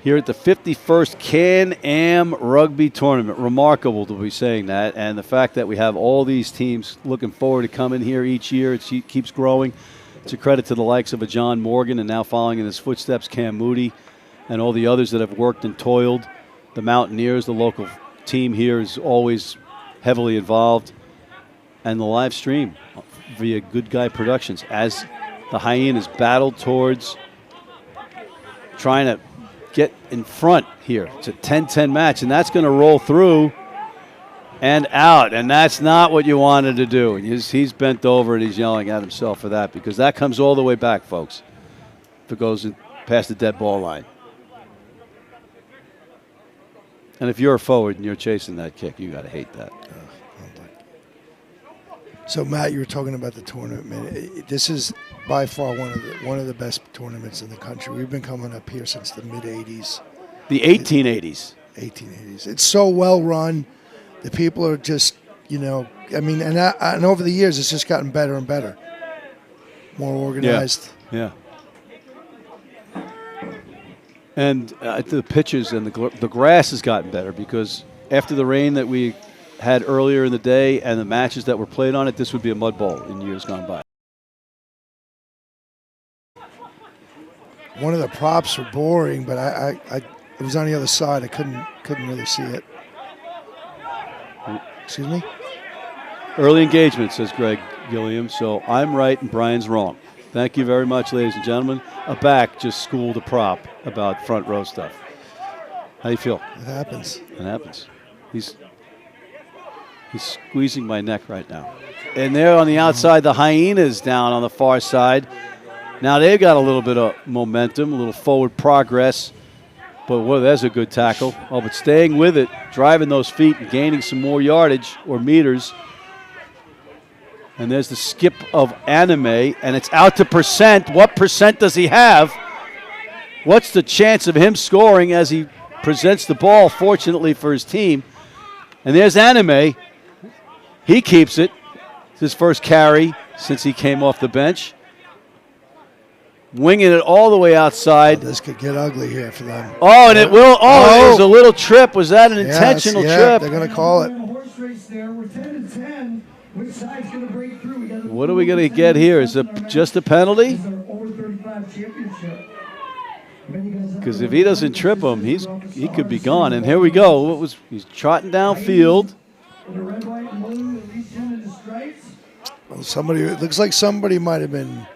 Here at the 51st Can-Am Rugby Tournament. Remarkable to be saying that. And the fact that we have all these teams looking forward to coming here each year. It keeps growing. It's a credit to the likes of a John Morgan and now following in his footsteps, Cam Moody, and all the others that have worked and toiled. The Mountaineers, the local team here, is always heavily involved. And the live stream via Good Guy Productions as the Hyenas battle towards trying to get in front here. It's a 10-10 match, and that's going to roll through and out, and that's not what you wanted to do. And he's bent over, and he's yelling at himself for that, because that comes all the way back, folks, if it goes past the dead ball line. And if you're a forward and you're chasing that kick, you got to hate that. So, Matt, you were talking about the tournament, man. This is by far one of the best tournaments in the country. We've been coming up here since the mid-'80s. The 1880s. 1880s. It's so well run. The people are just, and over the years it's just gotten better and better, more organized. Yeah. And the pitches and the grass has gotten better because after the rain that we had earlier in the day and the matches that were played on it, this would be a mud bowl in years gone by. One of the props were boring, but it was on the other side. I couldn't really see it. Excuse me? Early engagement, says Greg Gilliam. So I'm right and Brian's wrong. Thank you very much, ladies and gentlemen. A back just schooled a prop about front row stuff. How do you feel? It happens. It happens. He's squeezing my neck right now. And there on the outside, the Hyenas down on the far side. Now they've got a little bit of momentum, a little forward progress. But there's a good tackle. Oh, but staying with it, driving those feet and gaining some more yardage or meters. And there's the skip of Anime, and it's out to percent. What percent does he have? What's the chance of him scoring as he presents the ball, fortunately for his team? And there's Anime. He keeps it. It's his first carry since he came off the bench. Winging it all the way outside. This could get ugly here for them. Oh, and it will. Oh, it was a little trip. Was that an intentional trip? They're going to call it. What are we going to get here? Is it just a penalty? Because if he doesn't trip him, he could be gone. And here we go. He's trotting downfield. Well, it looks like somebody might have been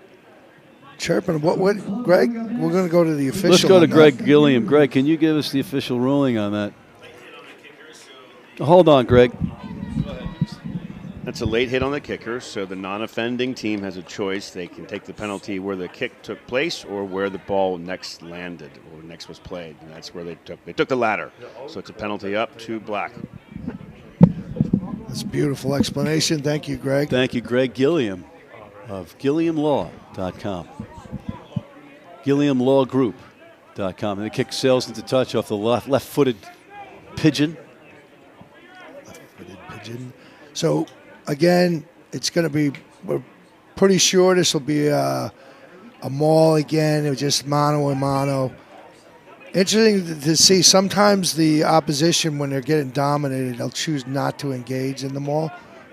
chirping. What, Greg? We're going to go to the official. Let's go to Greg Gilliam. Greg, can you give us the official ruling on that? Hold on, Greg. That's a late hit on the kicker, so the non-offending team has a choice. They can take the penalty where the kick took place or where the ball next landed or next was played. And that's where they took the latter. So it's a penalty up to black. That's a beautiful explanation. Thank you, Greg. Thank you, Greg Gilliam of GilliamLaw.com. GilliamLawGroup.com. And the kick sails into touch off the left-footed pigeon. Left-footed pigeon. So, again, it's going to be, we're pretty sure this will be a maul again. It was just mano a mano. Interesting to see sometimes the opposition, when they're getting dominated, they'll choose not to engage in the maul.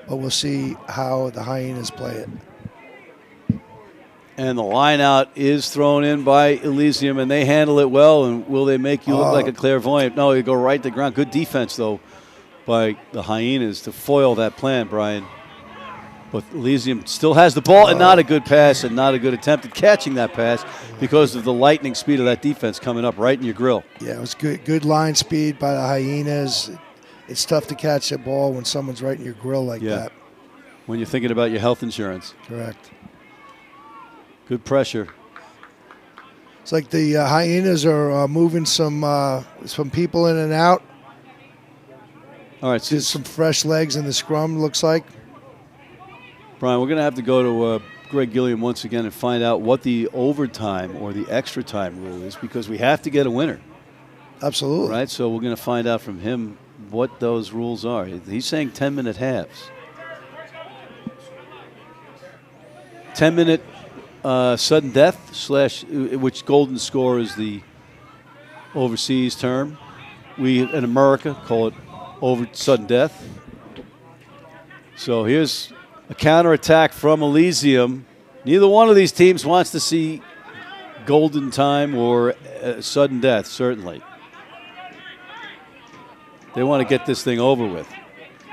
But we'll see how the Hyenas play it. And the line out is thrown in by Elysium, and they handle it well. And will they make you look like a clairvoyant? No, you go right to the ground. Good defense, though, by the Hyenas to foil that plan, Brian. But Elysium still has the ball, and not a good pass and not a good attempt at catching that pass because of the lightning speed of that defense coming up right in your grill. Yeah, it was good line speed by the Hyenas. It's tough to catch that ball when someone's right in your grill like that. When you're thinking about your health insurance. Correct. Good pressure. It's like the Hyenas are moving some people in and out. All right, so some fresh legs in the scrum, looks like. Brian, we're going to have to go to Greg Gilliam once again and find out what the overtime or the extra time rule is, because we have to get a winner. Absolutely. Right, so we're going to find out from him what those rules are. He's saying 10-minute halves. 10-minute sudden death / which golden score is the overseas term. We in America call it over sudden death. So here's a counterattack from Elysium. Neither one of these teams wants to see golden time or sudden death, certainly. They want to get this thing over with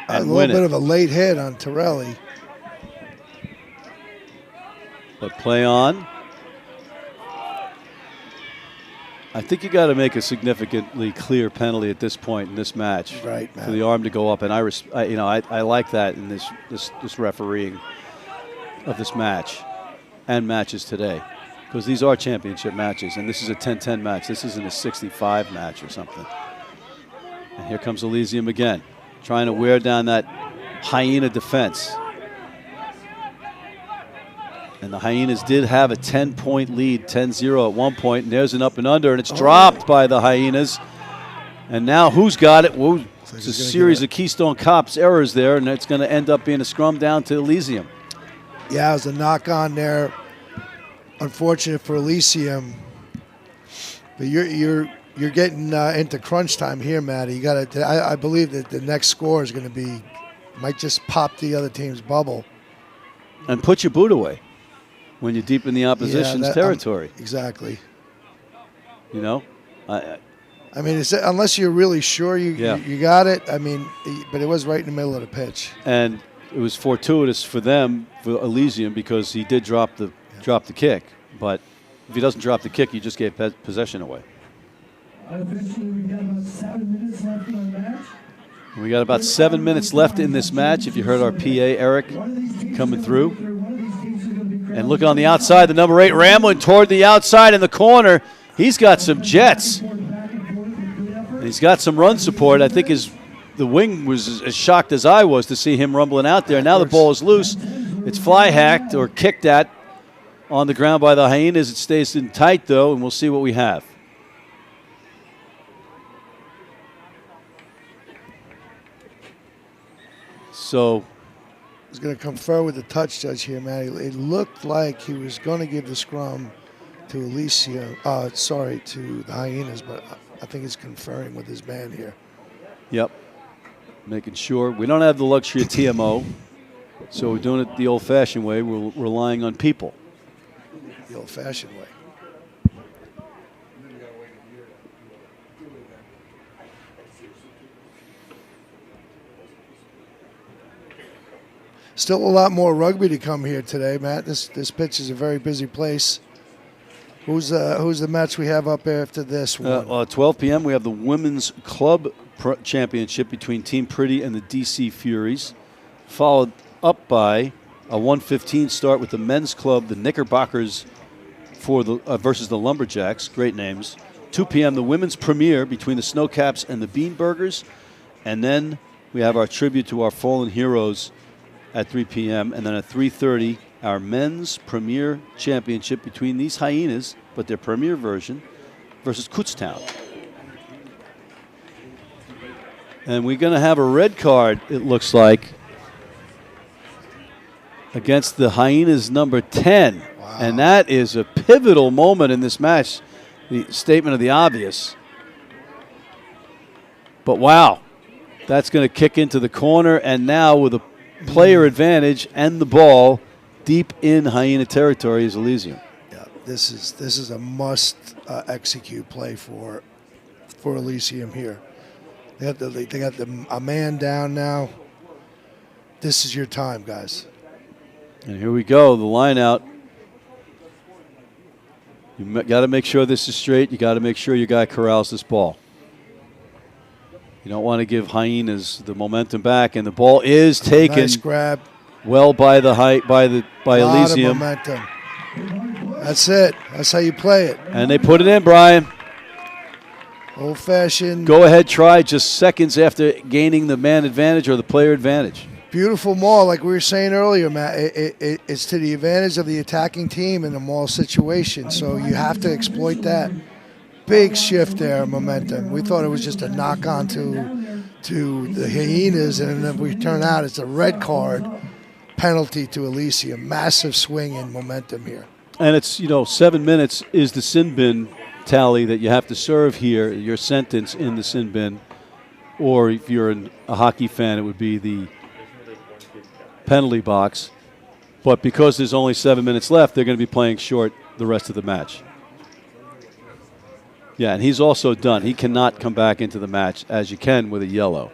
and a little bit of a late hit on Torelli. But play on. I think you got to make a significantly clear penalty at this point in this match, right, Matt, for the arm to go up, and I like that in this refereeing of this match and matches today, because these are championship matches, and this is a 10-10 match. This isn't a 65 match or something. And here comes Elysium again, trying to wear down that Hyena defense. And the Hyenas did have a 10-point lead, 10-0 at one point, and there's an up and under, and it's dropped by the Hyenas. And now who's got it? Well, So it's he's a gonna series get of Keystone Cops errors there, and it's going to end up being a scrum down to Elysium. Yeah, it was a knock on there. Unfortunate for Elysium. But you're getting into crunch time here, Matty. You got to. I believe that the next score is going to be might just pop the other team's bubble. And put your boot away when you're deep in the opposition's that- territory. Exactly. You know, I mean, unless you're really sure you got it. I mean, but it was right in the middle of the pitch. and it was fortuitous for them, for Elysium, because he did drop the kick. But if he doesn't drop the kick, you just gave possession away. Officially, we've got about 7 minutes left in the match. We got about 7 minutes left in this match. If you heard our PA, Eric, coming through. And look on the outside, the number 8, rambling toward the outside in the corner. He's got some jets. And he's got some run support. I think the wing was as shocked as I was to see him rumbling out there. Now the ball is loose. It's fly hacked or kicked at on the ground by the Hyenas. It stays in tight, though, and we'll see what we have. So I was going to confer with the touch judge here, Matty. It looked like he was going to give the scrum to Elysium. To the Hyenas, but I think he's conferring with his man here. Yep. Making sure. We don't have the luxury of TMO, so we're doing it the old-fashioned way. We're relying on people. The old-fashioned way. Still a lot more rugby to come here today, Matt. This pitch is a very busy place. Who's the match we have up after this one? 12 p.m. we have the Women's Club Championship between Team Pretty and the DC Furies, followed up by a 1:15 start with the Men's Club, the Knickerbockers, versus the Lumberjacks. Great names. 2 p.m. the Women's Premiere between the Snowcaps and the Beanburgers, and then we have our tribute to our fallen heroes at 3 p.m. and then at 3:30 our Men's Premier Championship between these Hyenas, but their premier version, versus Kutztown. And we're going to have a red card, it looks like, against the Hyenas number 10. Wow. And that is a pivotal moment in this match, the statement of the obvious. But wow, that's going to kick into the corner, and now with a player advantage and the ball deep in Hyena territory is Elysium. Yeah, this is a must execute play for Elysium here. They got a man down now. This is your time, guys. And here we go, the line out. You got to make sure this is straight. You got to make sure your guy corrals this ball. You don't want to give Hyenas the momentum back, and the ball is taken. Nice grab. Well by Elysium. Lot of momentum. That's it. That's how you play it. And they put it in, Brian. Old-fashioned. Go ahead, try just seconds after gaining the man advantage or the player advantage. Beautiful maul, like we were saying earlier, Matt. It's to the advantage of the attacking team in a maul situation, so you have to exploit that. Big shift there, momentum. We thought it was just a knock-on to the Hyenas, and then we turn out it's a red card penalty to Elysium. Massive swing in momentum here. And it's, 7 minutes is the sin bin tally that you have to serve here, your sentence in the sin bin. Or if you're a hockey fan, it would be the penalty box. But because there's only 7 minutes left, they're going to be playing short the rest of the match. Yeah, and he's also done. He cannot come back into the match as you can with a yellow.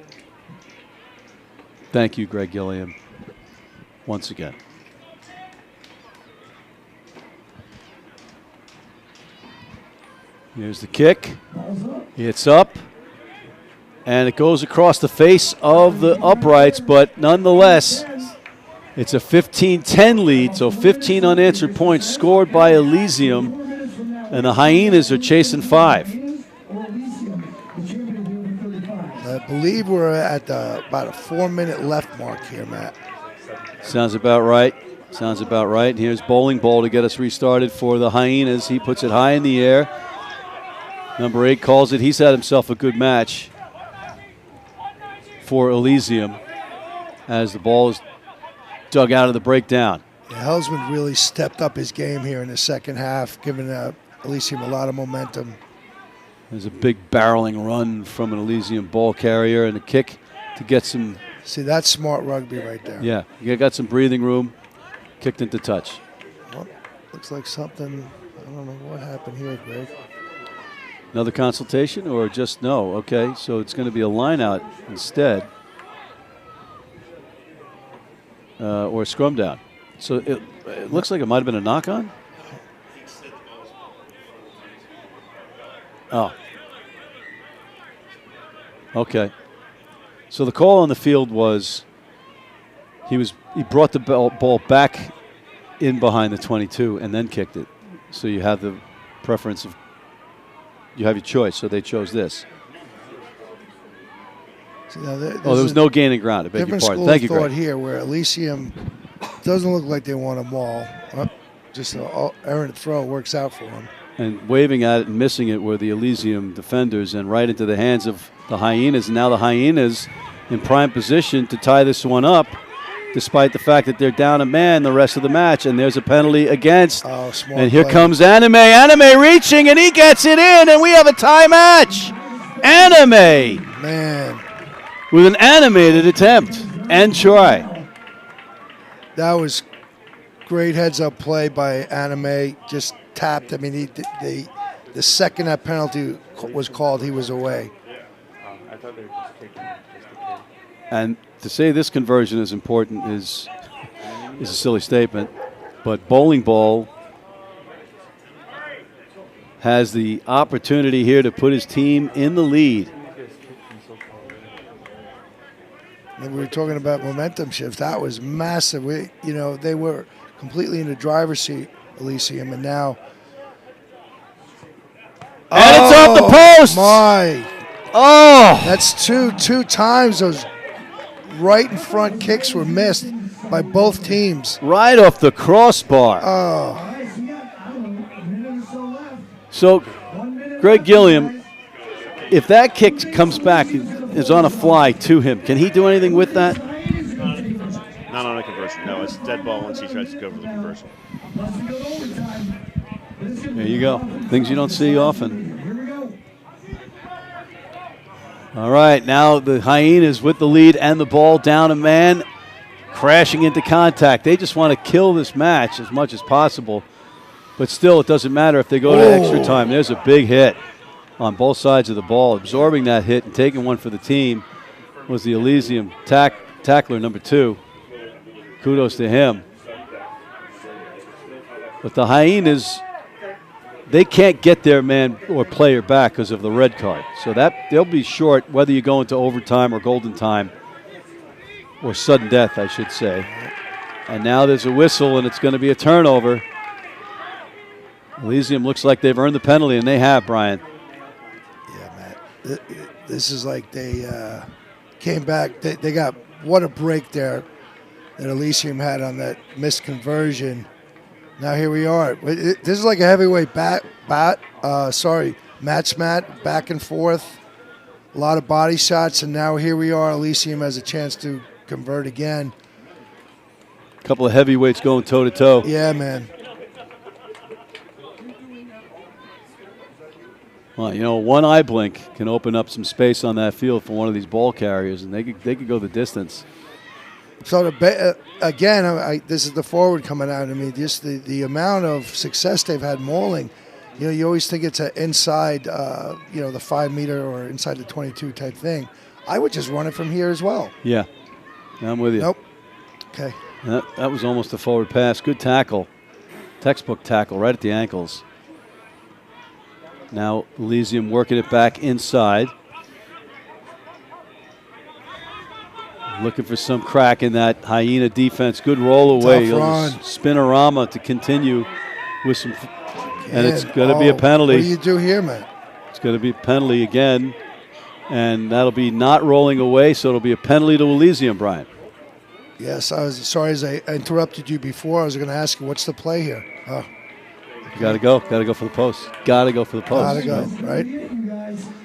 Thank you, Greg Gilliam, once again. Here's the kick. It's up. And it goes across the face of the uprights, but nonetheless, it's a 15-10 lead, so 15 unanswered points scored by Elysium, and the Hyenas are chasing 5. I believe we're at about a 4-minute left mark here, Matt. Sounds about right. Sounds about right. And here's Bowling Ball to get us restarted for the Hyenas. He puts it high in the air. Number 8 calls it. He's had himself a good match for Elysium as the ball is dug out of the breakdown. Yeah, Helsman really stepped up his game here in the second half, giving Elysium a lot of momentum. There's a big barreling run from an Elysium ball carrier and a kick to get some. See, that's smart rugby right there. Yeah, you got some breathing room. Kicked into touch. Well, looks like something. I don't know what happened here, Greg. Another consultation or just no? Okay, so it's going to be a line out instead. Or a scrum down. So it looks like it might have been a knock on. Oh. Okay. So the call on the field was he brought the ball back in behind the 22 and then kicked it. So you have the preference of, you have your choice. So they chose this. See, now there was no gaining ground. I beg your pardon. Thank you, Greg. Greg. Here where Elysium doesn't look like they want a maul. Just an errant throw works out for them. And waving at it and missing it were the Elysium defenders and right into the hands of the Hyenas. And now the Hyenas in prime position to tie this one up, despite the fact that they're down a man the rest of the match. And there's a penalty against. Oh, smart and here play. comes Anime. Anime reaching, and he gets it in, and we have a tie match. Anime. Man. With an animated attempt and try. That was great heads-up play by Anime. Just tapped. I mean, the second that penalty was called, he was away. I thought they were just taking just a kid. And to say this conversion is important is a silly statement. But Bowling Ball has the opportunity here to put his team in the lead. And we were talking about momentum shift. That was massive. They were completely in the driver's seat, Elysium, and now. And it's off the post. My. Oh. That's two times those right in front kicks were missed by both teams. Right off the crossbar. Oh. So, Greg Gilliam, if that kick comes back, is on a fly to him, can he do anything with that? Not on a conversion. No, it's dead ball once he tries to go for the conversion. There you go. Things you don't see often. All right, now the Hyenas with the lead and the ball down a man, crashing into contact. They just want to kill this match as much as possible. But still, it doesn't matter if they go to extra time. There's a big hit on both sides of the ball. Absorbing that hit and taking one for the team was the Elysium tackler number 2. Kudos to him. But the Hyenas, they can't get their man or player back because of the red card. So that they'll be short whether you go into overtime or golden time or sudden death, I should say. And now there's a whistle, and it's going to be a turnover. Elysium looks like they've earned the penalty, and they have, Brian. Yeah, Matt. This is like they came back. They got what a break there that Elysium had on that missed conversion. Now here we are. This is like a heavyweight match, Matt, back and forth. A lot of body shots, and now here we are. Elysium has a chance to convert again. A couple of heavyweights going toe-to-toe. Yeah, man. Well, one eye blink can open up some space on that field for one of these ball carriers, and they could go the distance. So again, this is the forward coming out. I mean, just the amount of success they've had mauling. You always think it's an inside, the 5 meter or inside the 22 type thing. I would just run it from here as well. Yeah, I'm with you. Nope. Okay. That was almost a forward pass. Good tackle, textbook tackle right at the ankles. Now Elysium working it back inside. Looking for some crack in that Hyena defense. Good roll away. Spinorama to continue with some. And it's going to be a penalty. What do you do here, man? It's going to be a penalty again. And that'll be not rolling away, so it'll be a penalty to Elysium, Brian. Yes, I was sorry as I interrupted you before. I was going to ask you, what's the play here? Oh, You got to go. Got to go for the post. Got to go for the post. Gotta go, right?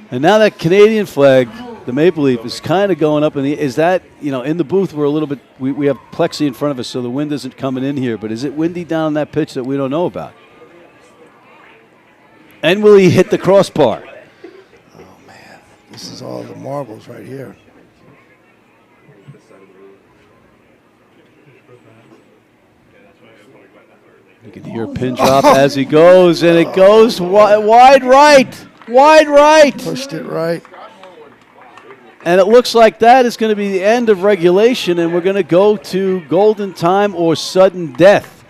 And now that Canadian flag, the maple leaf, is kind of going up in the. Is that, in the booth we're a little bit. We have plexi in front of us, so the wind isn't coming in here. But is it windy down that pitch that we don't know about? And will he hit the crossbar? Oh man, this is all the marbles right here. You can hear a pin drop as he goes, and it goes wide right. Wide right. Pushed it right. And it looks like that is going to be the end of regulation, and we're going to go to golden time or sudden death.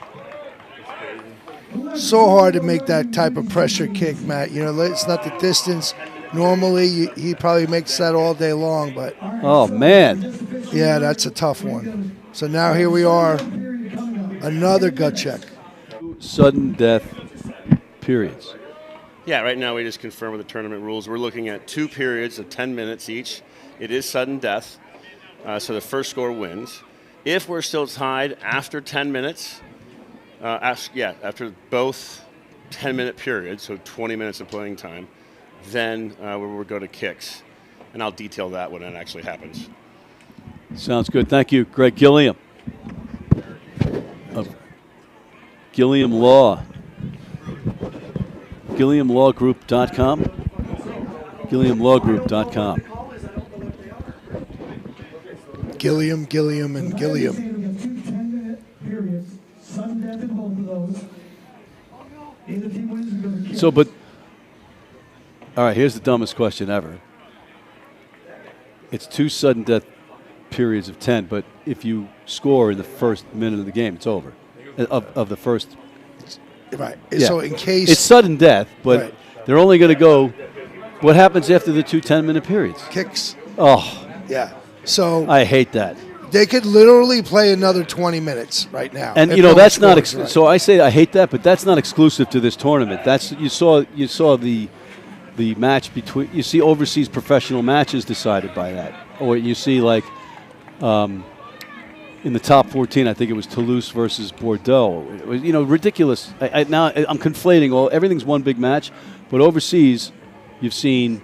So hard to make that type of pressure kick, Matt. It's not the distance. Normally, he probably makes that all day long, but. Oh, man. Yeah, that's a tough one. So now here we are, another gut check. Sudden death periods. Yeah, right now we just confirm with the tournament rules. We're looking at 2 periods of 10 minutes each. It is sudden death, so the first score wins. If we're still tied after 10 minutes, after both 10-minute periods, so 20 minutes of playing time, then we'll go to kicks. And I'll detail that when it actually happens. Sounds good. Thank you, Greg Gilliam of Gilliam Law. GilliamLawGroup.com. GilliamLawGroup.com. Gilliam, and Gilliam. We got 2 10-minute periods, sudden death in both of those. Either team wins, we go to kick. All right, here's the dumbest question ever. It's 2 sudden death periods of 10, but if you score in the first minute of the game, it's over. Of the first. Right. Yeah. So in case. It's sudden death, but Right. they're only going to go. What happens after the 2 10-minute periods? Kicks. Oh, Yeah. So I hate that. they could literally play another 20 minutes right now. And if you know no that's one not scores, right. so I say I hate that, but that's not exclusive to this tournament. That's you saw the match between you see overseas professional matches decided by that, or you see like in the top 14, I think it was Toulouse versus Bordeaux. It was ridiculous. Now I'm conflating everything's one big match, but overseas you've seen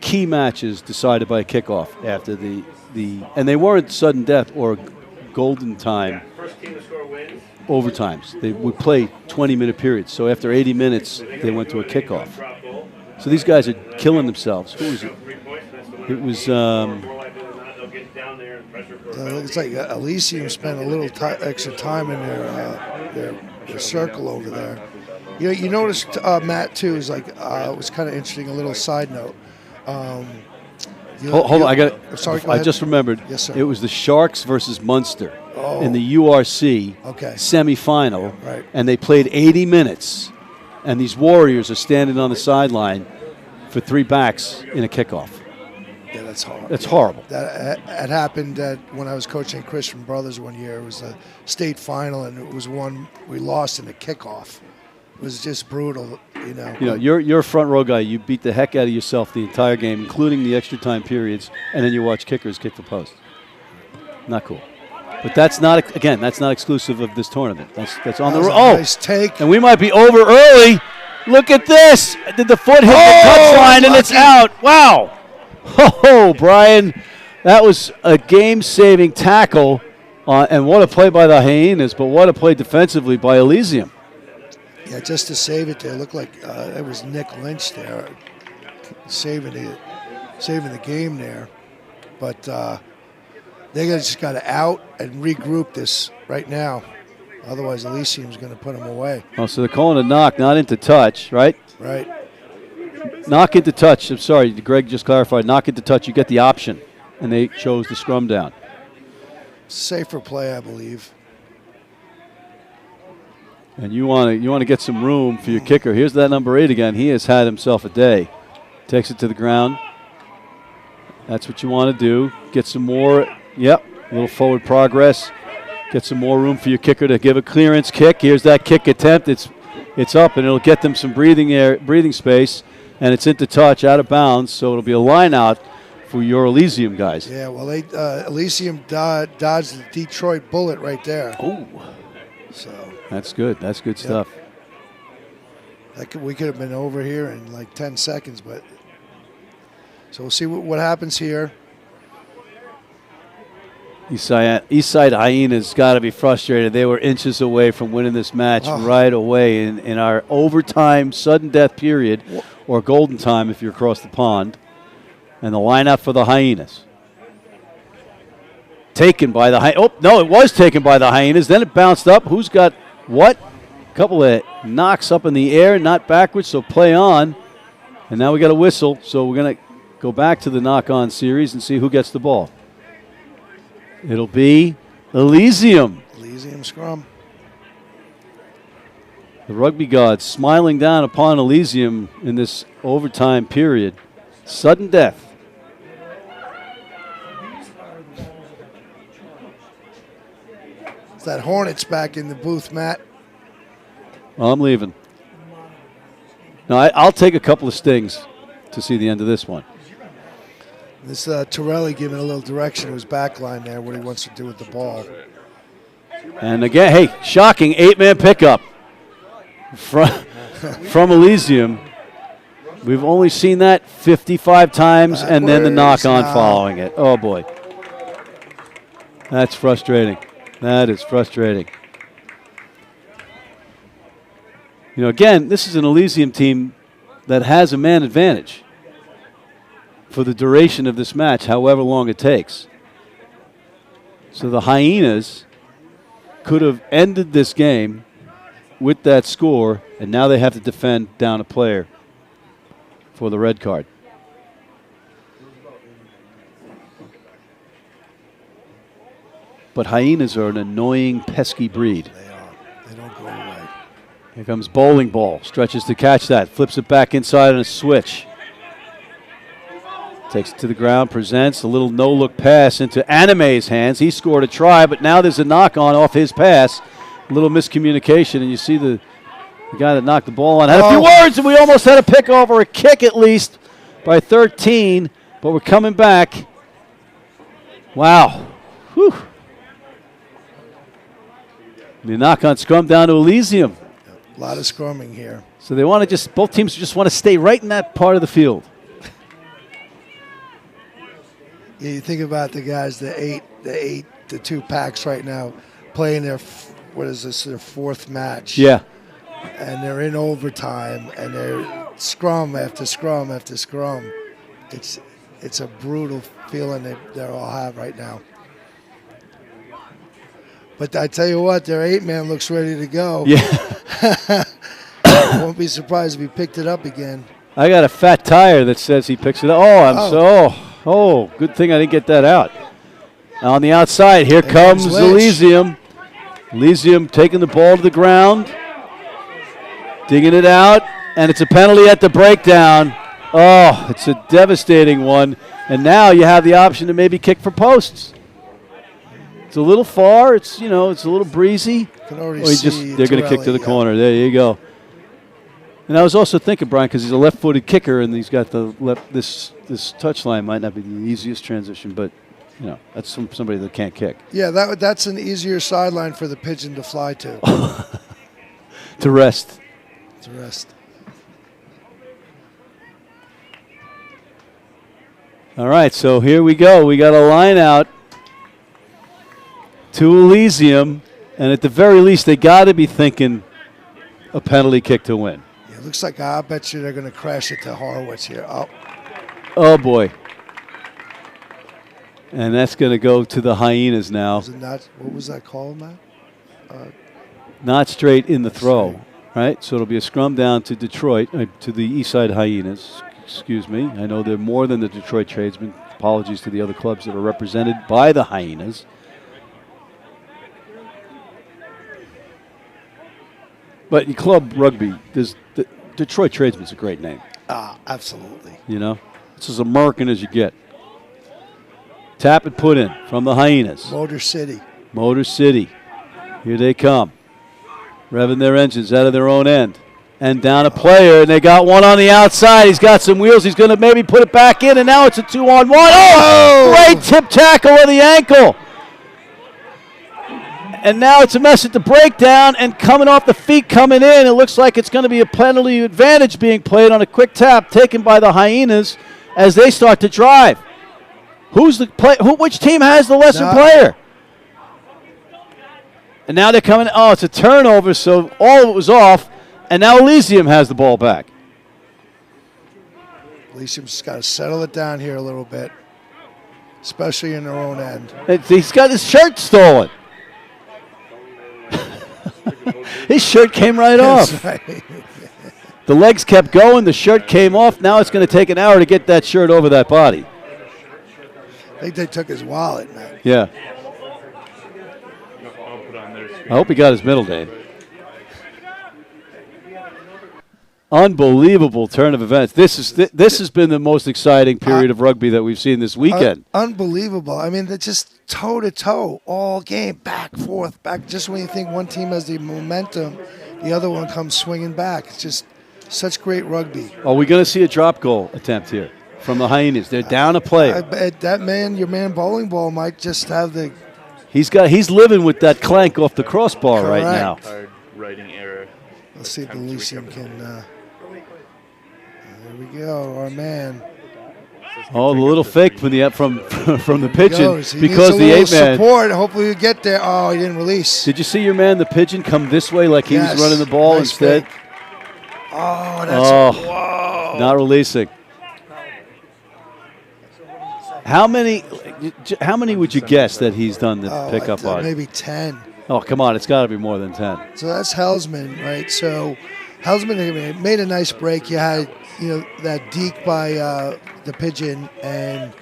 key matches decided by a kickoff after the and they weren't sudden death or golden time. First team to score wins. Overtimes. They would play 20-minute periods. So after 80 minutes, they went to a kickoff. So these guys are killing themselves. Who was it? It was. It looks like Elysium spent a little extra time in their circle over there. You noticed Matt too is like it was kind of interesting. A little side note. Hold on, I got it. Sorry, go I ahead. just remembered. Yes, sir. It was the Sharks versus Munster in Oh. the URC Okay. semifinal, Right. and they played 80 minutes. And these Warriors are standing on the sideline for 3 backs in a kickoff. Yeah, that's horrible. That's horrible. That happened when I was coaching Christian Brothers one year. It was a state final, and it was one we lost in a kickoff. It was just brutal, You're a front row guy. You beat the heck out of yourself the entire game, including the extra time periods, and then you watch kickers kick the post. Not cool. But that's not exclusive of this tournament. That's on the That was road. a Oh, nice take. and we might be over early. Look at this. Did the foot hit the touchline and it's lucky. out? Wow. Oh, Brian, that was a game-saving tackle, and what a play by the Hyenas, but what a play defensively by Elysium. Yeah, just to save it there. Looked like it was Nick Lynch there, saving the game there. But they just got to out and regroup this right now. Otherwise, Elysium's going to put them away. Oh, so they're calling a knock, not into touch, right? Right. Knock into touch. I'm sorry, Greg just clarified. Knock into touch. You get the option, and they chose the scrum down. Safer play, I believe. And you want to get some room for your kicker. Here's that number 8 again. He has had himself a day. Takes it to the ground. That's what you want to do. Get some more. Yep, a little forward progress. Get some more room for your kicker to give a clearance kick. Here's that kick attempt. It's up, and it'll get them some breathing space. And it's into touch, out of bounds. So it'll be a line out for your Elysium guys. Yeah, well, Elysium dodged the Detroit Bullet right there. Oh, So that's good. That's good stuff. We could have been over here in like 10 seconds, but so we'll see what happens here. Eastside Hyenas got to be frustrated. They were inches away from winning this match right away in our overtime sudden death period, or golden time if you're across the pond. And the lineup for the Hyenas. Taken by the Hyenas. Oh, no, it was taken by the Hyenas. Then it bounced up. Who's got what? A couple of knocks up in the air, not backwards, so play on. And now we got a whistle, so we're going to go back to the knock-on series and see who gets the ball. It'll be Elysium. Elysium scrum. The rugby gods smiling down upon Elysium in this overtime period. Sudden death. It's that Hornets back in the booth, Matt. Well, I'm leaving. No, I'll take a couple of stings to see the end of this one. This Torelli giving a little direction to his back line there, what he wants to do with the ball. And again, hey, shocking 8-man pickup from Elysium. We've only seen that 55 times, and then the knock-on following it. Oh, boy. That's frustrating. That is frustrating. You know, again, this is an Elysium team that has a man advantage for the duration of this match, however long it takes. So the Hyenas could have ended this game with that score, and now they have to defend down a player for the red card. But Hyenas are an annoying, pesky breed. They are. They don't go away. Here comes bowling ball. Stretches to catch that. Flips it back inside on a switch. Takes it to the ground, presents a little no-look pass into Anime's hands. He scored a try, but now there's a knock-on off his pass. A little miscommunication, and you see the guy that knocked the ball on had a few words, and we almost had a pick over, a kick at least, by 13, but we're coming back. Wow. Whew. The knock-on scrum down to Elysium. A lot of scrumming here. So they want to both teams just want to stay right in that part of the field. Yeah, you think about the guys, the 2 packs right now, playing their fourth match. Yeah. And they're in overtime, and they're scrum after scrum after scrum. It's a brutal feeling that they all have right now. But I tell you what, their 8-man looks ready to go. Yeah. Won't be surprised if he picked it up again. I got a fat tire that says he picks it up. Oh, good thing I didn't get that out. On the outside, here comes Elysium. Elysium taking the ball to the ground, digging it out, and it's a penalty at the breakdown. Oh, it's a devastating one. And now you have the option to maybe kick for posts. It's a little far. It's a little breezy. Can already see they're going to kick to the corner. There you go. And I was also thinking, Brian, because he's a left-footed kicker and he's got the left. This touchline might not be the easiest transition, but that's somebody that can't kick. Yeah, that's an easier sideline for the pigeon to fly to. To rest. All right, so here we go. We got a line out to Elysium, and at the very least, they got to be thinking a penalty kick to win. Yeah, it looks like I bet you they're going to crash it to Horowitz here. Oh boy. And that's going to go to the Hyenas now. What was that called, Matt? Not straight in the throw, right? So it'll be a scrum down to Detroit, to the Eastside Hyenas. Excuse me. I know they're more than the Detroit Tradesmen. Apologies to the other clubs that are represented by the Hyenas. But in club rugby, the Detroit Tradesmen's a great name. Absolutely. It's as American as you get. Tap and put in from the Hyenas. Motor City. Here they come. Revving their engines out of their own end. And down a player, and they got one on the outside. He's got some wheels. He's going to maybe put it back in, and now it's a 2-on-1. Oh! Great tip tackle of the ankle. And now it's a mess at the breakdown, and coming off the feet coming in, it looks like it's going to be a penalty advantage being played on a quick tap taken by the Hyenas as they start to drive. Who's the play? Which team has the lesser player? And now they're coming. Oh, it's a turnover, so all of it was off, and now Elysium has the ball back. Elysium's just got to settle it down here a little bit, especially in their own end. He's got his shirt stolen. His shirt came right off. Right. The legs kept going. The shirt came off. Now it's going to take an hour to get that shirt over that body. I think they took his wallet, man. Yeah. I hope he got his middle name. Unbelievable turn of events. This has been the most exciting period of rugby that we've seen this weekend. Unbelievable. I mean, they're just toe to toe all game, back, forth, back. Just when you think one team has the momentum, the other one comes swinging back. It's just such great rugby. Are we going to see a drop goal attempt here from the Hyenas? They're down a player. That man, your man Bowling Ball, might just have the. He's living with that clank off the crossbar right now. Hard writing error. Let's see if Elysium can. There we go, our man. Oh, the little fake from the pigeon He because the needs a little 8-man. support. Hopefully we get there. Oh, he didn't release. Did you see your man, the pigeon, come this way like he was running the ball Nice instead? fake. Oh, that's whoa. Not releasing. How many would you guess that he's done the pickup on? Maybe 10. Oh, come on. It's got to be more than 10. So that's Helsman, right? So Helsman made a nice break. You had, that deke by the pigeon, and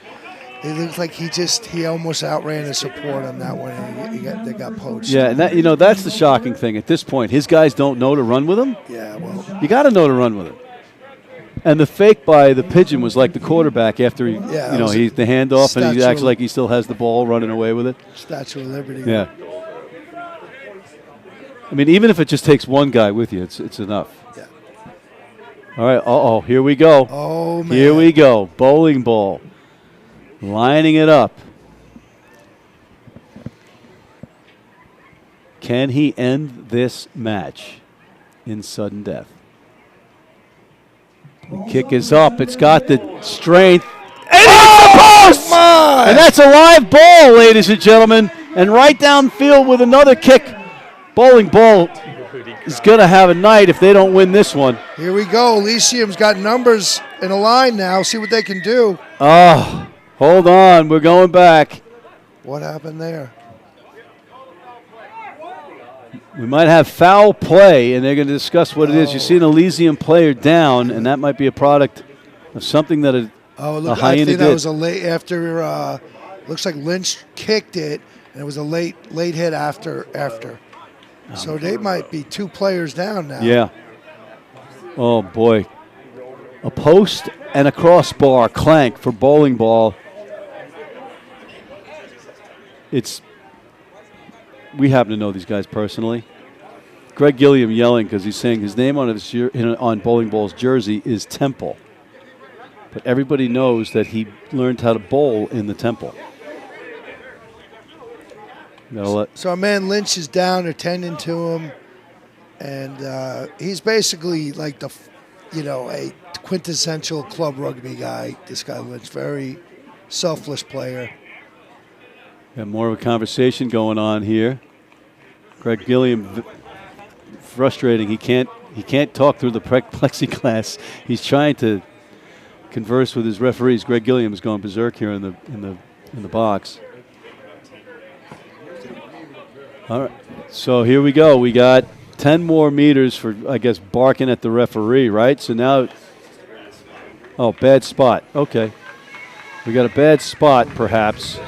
it looks like he almost outran his support on that one, and they got poached. Yeah, and that's the shocking thing. At this point, his guys don't know to run with him. Yeah, well. You got to know to run with him. And the fake by the pigeon was like the quarterback after the handoff, and he acts like he still has the ball running away with it. Statue of Liberty. Yeah. I mean, even if it just takes one guy with you, it's enough. Yeah. All right. Here we go. Oh, man. Here we go. Bowling Ball. Lining it up. Can he end this match in sudden death? The kick is up. It's got the strength. And it's the post! And that's a live ball, ladies and gentlemen. And right downfield with another kick. Bowling Ball is going to have a night if they don't win this one. Here we go. Elysium's got numbers in a line now. See what they can do. Oh, hold on. We're going back. What happened there? We might have foul play, and they're going to discuss what it is. You see an Elysium player down, and that might be a product of something that a Hyena I think that did. was a late after. Looks like Lynch kicked it, and it was a late hit after. So they might be 2 players down now. Yeah. Oh, boy. A post and a crossbar clank for Bowling Ball. We happen to know these guys personally. Greg Gilliam yelling because he's saying his name on Bowling Ball's jersey is Temple. But everybody knows that he learned how to bowl in the Temple. So our man Lynch is down. They're tending to him. And he's basically like a quintessential club rugby guy. This guy Lynch, very selfless player. Got more of a conversation going on here. Greg Gilliam, frustrating. He can't talk through the plexiglass. He's trying to converse with his referees. Greg Gilliam is going berserk here in the box. All right, so here we go. We got 10 more meters for, I guess, barking at the referee, right? So now, bad spot. Okay, we got a bad spot, perhaps.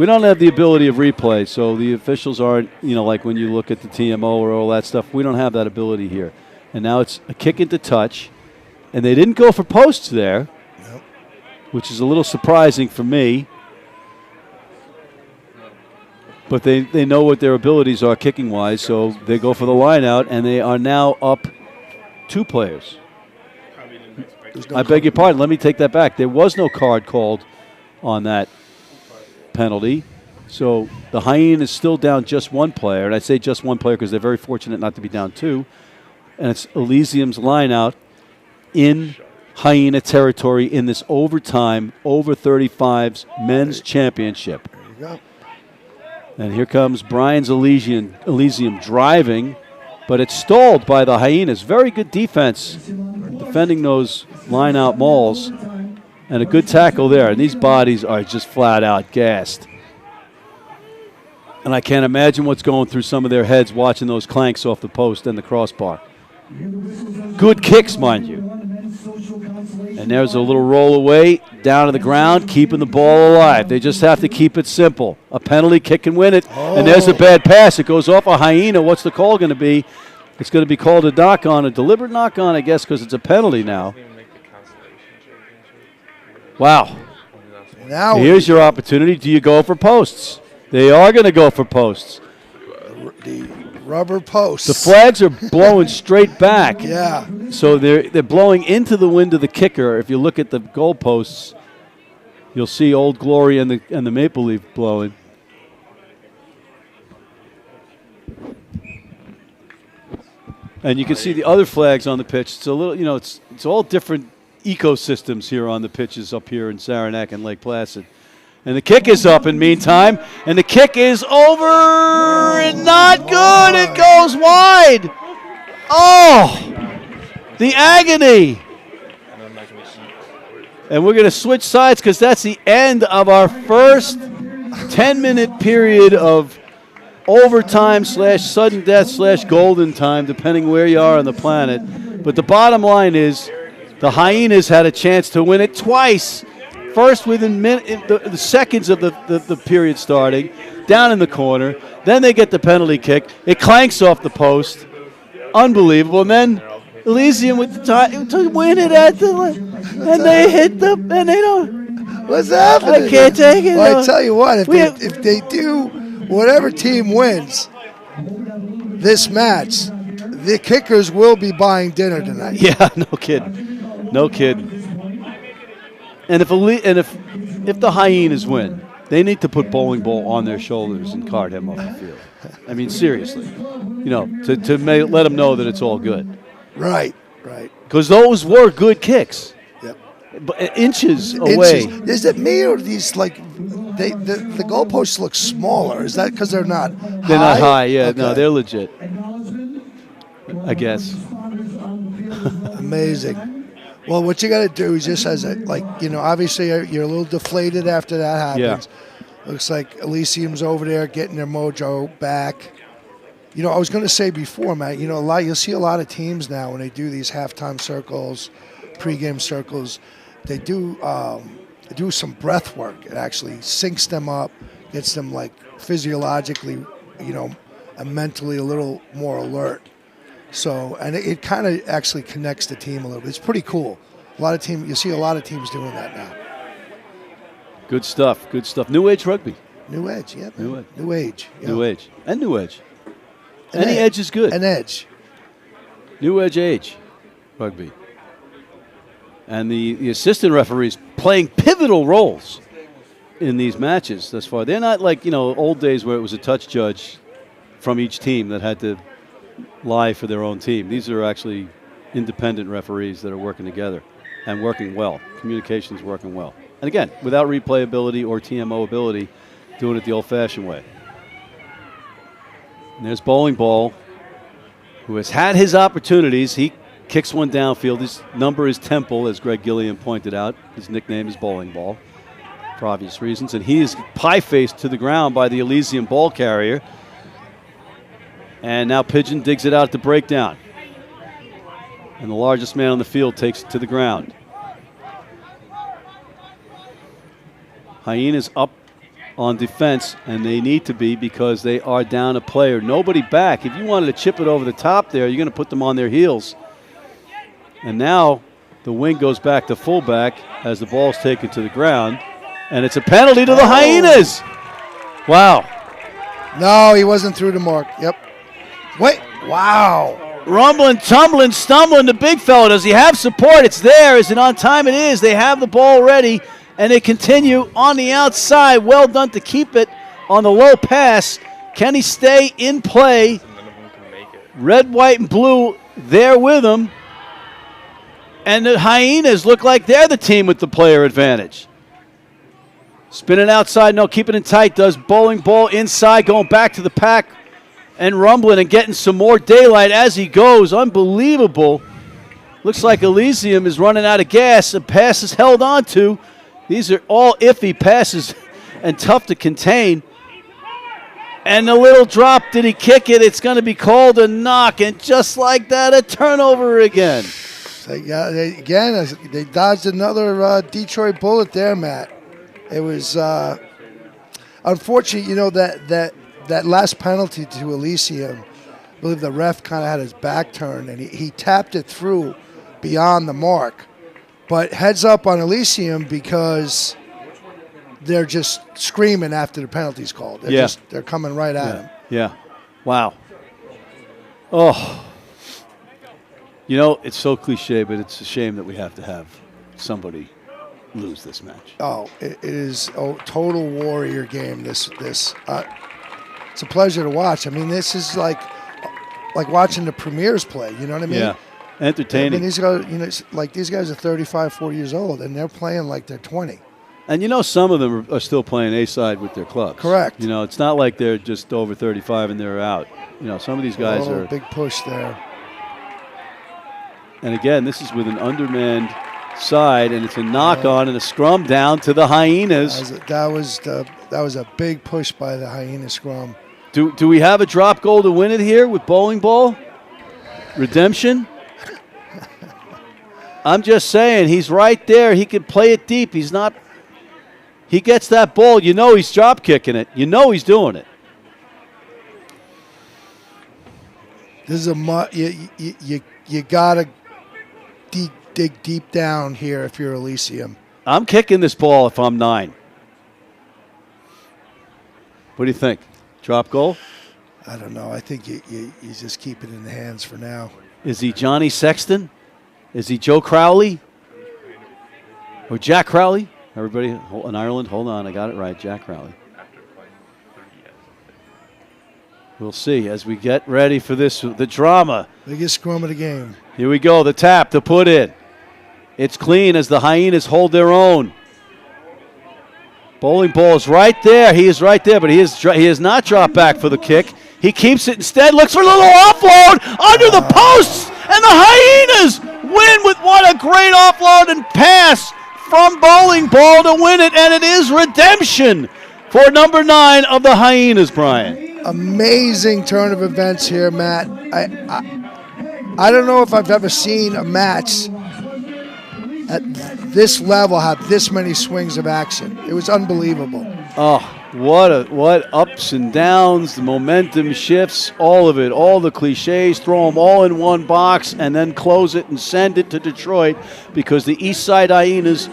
We don't have the ability of replay, so the officials aren't, like when you look at the TMO or all that stuff, we don't have that ability here. And now it's a kick into touch, and they didn't go for posts there, which is a little surprising for me. But they know what their abilities are kicking-wise, so they go for the line out, and they are now up 2 players. I beg your pardon. Let me take that back. There was no card called on that penalty. So the Hyena is still down just one player, and I say just one player because they're very fortunate not to be down two. And it's Elysium's line out in Hyena territory in this overtime, over 35s men's championship. There you go. And here comes Brian's Elysium driving, but it's stalled by the Hyenas. Very good defense defending those line out mauls, and a good tackle there. And these bodies are just flat out gassed. And I can't imagine what's going through some of their heads watching those clanks off the post and the crossbar. Good kicks, mind you. And there's a little roll away, down to the ground, keeping the ball alive. They just have to keep it simple. A penalty kick can win it. And there's a bad pass. It goes off a Hyena. What's the call going to be? It's going to be called a knock-on, a deliberate knock-on, I guess, because it's a penalty now. Wow. Now here's your opportunity. Do you go for posts? They are going to go for posts. the rubber posts. The flags are blowing straight back. Yeah. So they're blowing into the wind of the kicker. If you look at the goalposts, you'll see Old Glory and the Maple Leaf blowing. And you can see the other flags on the pitch. It's a little, it's all different ecosystems here on the pitches up here in Saranac and Lake Placid. And the kick is up in meantime, and the kick is over and not good. It goes wide. Oh, the agony. And we're going to switch sides because that's the end of our first 10-minute period of overtime / sudden death / golden time, depending where you are on the planet. But the bottom line is the Hyenas had a chance to win it twice. First within the seconds of the period starting, down in the corner. Then they get the penalty kick. It clanks off the post. Unbelievable. And then Elysium with the time to win it at the and they hit them and they don't. What's happening? I can't take it. Well, I tell you what, if they do whatever team wins this match, the kickers will be buying dinner tonight. Yeah, no kidding. No kidding. And if the Hyenas win, they need to put Bowling Ball on their shoulders and cart him off the field. I mean, seriously, to let them know that it's all good. Right. Because those were good kicks. Yep. But inches away. Is it me or these the goalposts look smaller? Is that because they're not high? They're not high. Yeah, Okay. no, they're legit. I guess. Amazing. Well, what you got to do is just obviously you're a little deflated after that happens. Yeah. Looks like Elysium's over there getting their mojo back. I was going to say before, Matt, you'll see a lot of teams now when they do these halftime circles, pregame circles, they do some breath work. It actually syncs them up, gets them physiologically, and mentally a little more alert. So, and it kind of actually connects the team a little bit. It's pretty cool. You see a lot of teams doing that now. Good stuff. New Age Rugby. New Edge, yeah. New Edge. New Age. Yeah. New Age. And New Edge. Any edge is good. An edge. New Age Rugby. And the assistant referees playing pivotal roles in these matches thus far. They're not like, old days where it was a touch judge from each team that had to lie for their own team. These are actually independent referees that are working together and working well. Communication's working well. And again, without replayability or TMO ability, doing it the old-fashioned way. And there's Bowling Ball, who has had his opportunities. He kicks one downfield. His number is Temple, as Greg Gilliam pointed out. His nickname is Bowling Ball, for obvious reasons. And he is pie-faced to the ground by the Elysium ball carrier. And now Pigeon digs it out to breakdown. And the largest man on the field takes it to the ground. Hyenas up on defense, and they need to be because they are down a player. Nobody back. If you wanted to chip it over the top there, you're going to put them on their heels. And now the wing goes back to fullback as the ball's taken to the ground. And it's a penalty to the Hyenas. Wow. No, he wasn't through the mark. Yep. Wait. Wow. Rumbling, tumbling, stumbling, the big fella. Does he have support? It's there. Is it on time? It is. They have the ball ready, and they continue on the outside. Well done to keep it on the low pass. Can he stay in play? So none of them can make it. Red, white, and blue there with him. And the Hyenas look like they're the team with the player advantage. Spinning outside, no, keeping it tight, does bowling ball inside, going back to the pack and rumbling and getting some more daylight as he goes. Unbelievable. Looks like Elysium is running out of gas and passes held on to. These are all iffy passes and tough to contain. And the little drop, did he kick it? It's going to be called a knock, and just like that, a turnover again. They dodged another Detroit bullet there, Matt. It was unfortunate, that last penalty to Elysium. I believe the ref kind of had his back turned, and he tapped it through beyond the mark. But heads up on Elysium because they're just screaming after the penalty's called. They're coming right at him. Yeah. Wow. Oh. It's so cliche, but it's a shame that we have to have somebody lose this match. Oh, it is a total warrior game. This it's a pleasure to watch. I mean, this is like watching the premiers play. You know what I mean? Yeah, entertaining. I mean, these guys are 35, 40 years old, and they're playing like they're 20. And some of them are still playing A-side with their clubs. Correct. It's not like they're just over 35 and they're out. Some of these guys are. Big push there. And again, this is with an undermanned side, and it's a knock on and a scrum down to the Hyenas. That was a big push by the Hyena scrum. Do we have a drop goal to win it here with bowling ball? Redemption? I'm just saying, he's right there. He can play it deep. He's not. He gets that ball. He's drop kicking it. He's doing it. This is you gotta dig deep down here if you're Elysium. I'm kicking this ball if I'm 9. What do you think? Drop goal? I don't know. I think you just keep it in the hands for now. Is he Johnny Sexton? Is he Joe Crowley? Or Jack Crowley? Everybody in Ireland, hold on. I got it right. Jack Crowley. We'll see as we get ready for the drama. Biggest scrum of the game. Here we go. The tap, the put in. It's clean as the Hyenas hold their own. Bowling ball is right there. He is right there, but he has not dropped back for the kick. He keeps it instead, looks for a little offload under the posts, and the Hyenas win with what a great offload and pass from bowling ball to win it, and it is redemption for number 9 of the Hyenas, Brian. Amazing turn of events here, Matt. I don't know if I've ever seen a match at this level have this many swings of action. It was unbelievable. Oh, what ups and downs, the momentum shifts, all of it, all the cliches, throw them all in one box and then close it and send it to Detroit because the East Side Hyenas,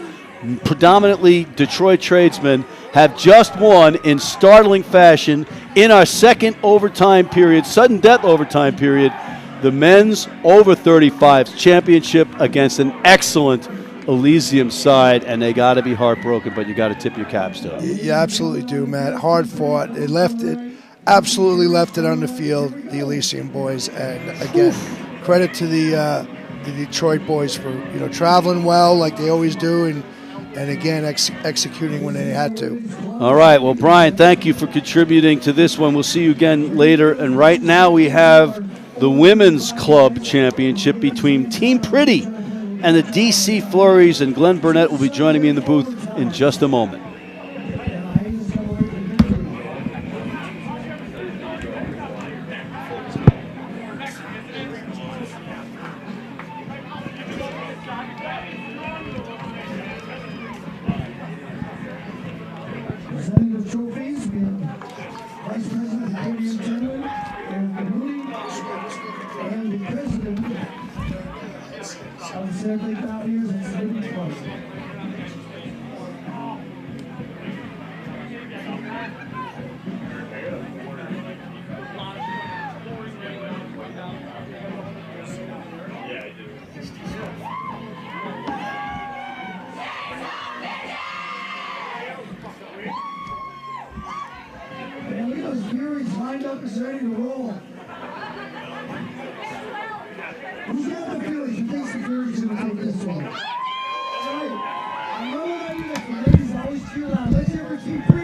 predominantly Detroit tradesmen, have just won in startling fashion in our second overtime period, sudden death overtime period, the men's over 35 championship against an excellent Elysium side, and they got to be heartbroken, but you got to tip your caps to them. You absolutely do, Matt. Hard fought. Absolutely left it on the field, the Elysium boys, and again, credit to the Detroit boys for traveling well like they always do, and again executing when they had to. All right, well, Brian, thank you for contributing to this one. We'll see you again later, and right now we have the Women's Club Championship between Team Pretty and the DC Flurries, and Glenn Burnett will be joining me in the booth in just a moment. Presenting the trophies, we have Vice President Podium Gentleman, Eric Moody, and the President of the Saturday Pioneers and City Club. Phillies ready to roll. Who's got the Phillies? Who thinks the Phillies are going to take this one? All right. I know what I do. The ladies always cheer loud. Let's hear it for Team 3.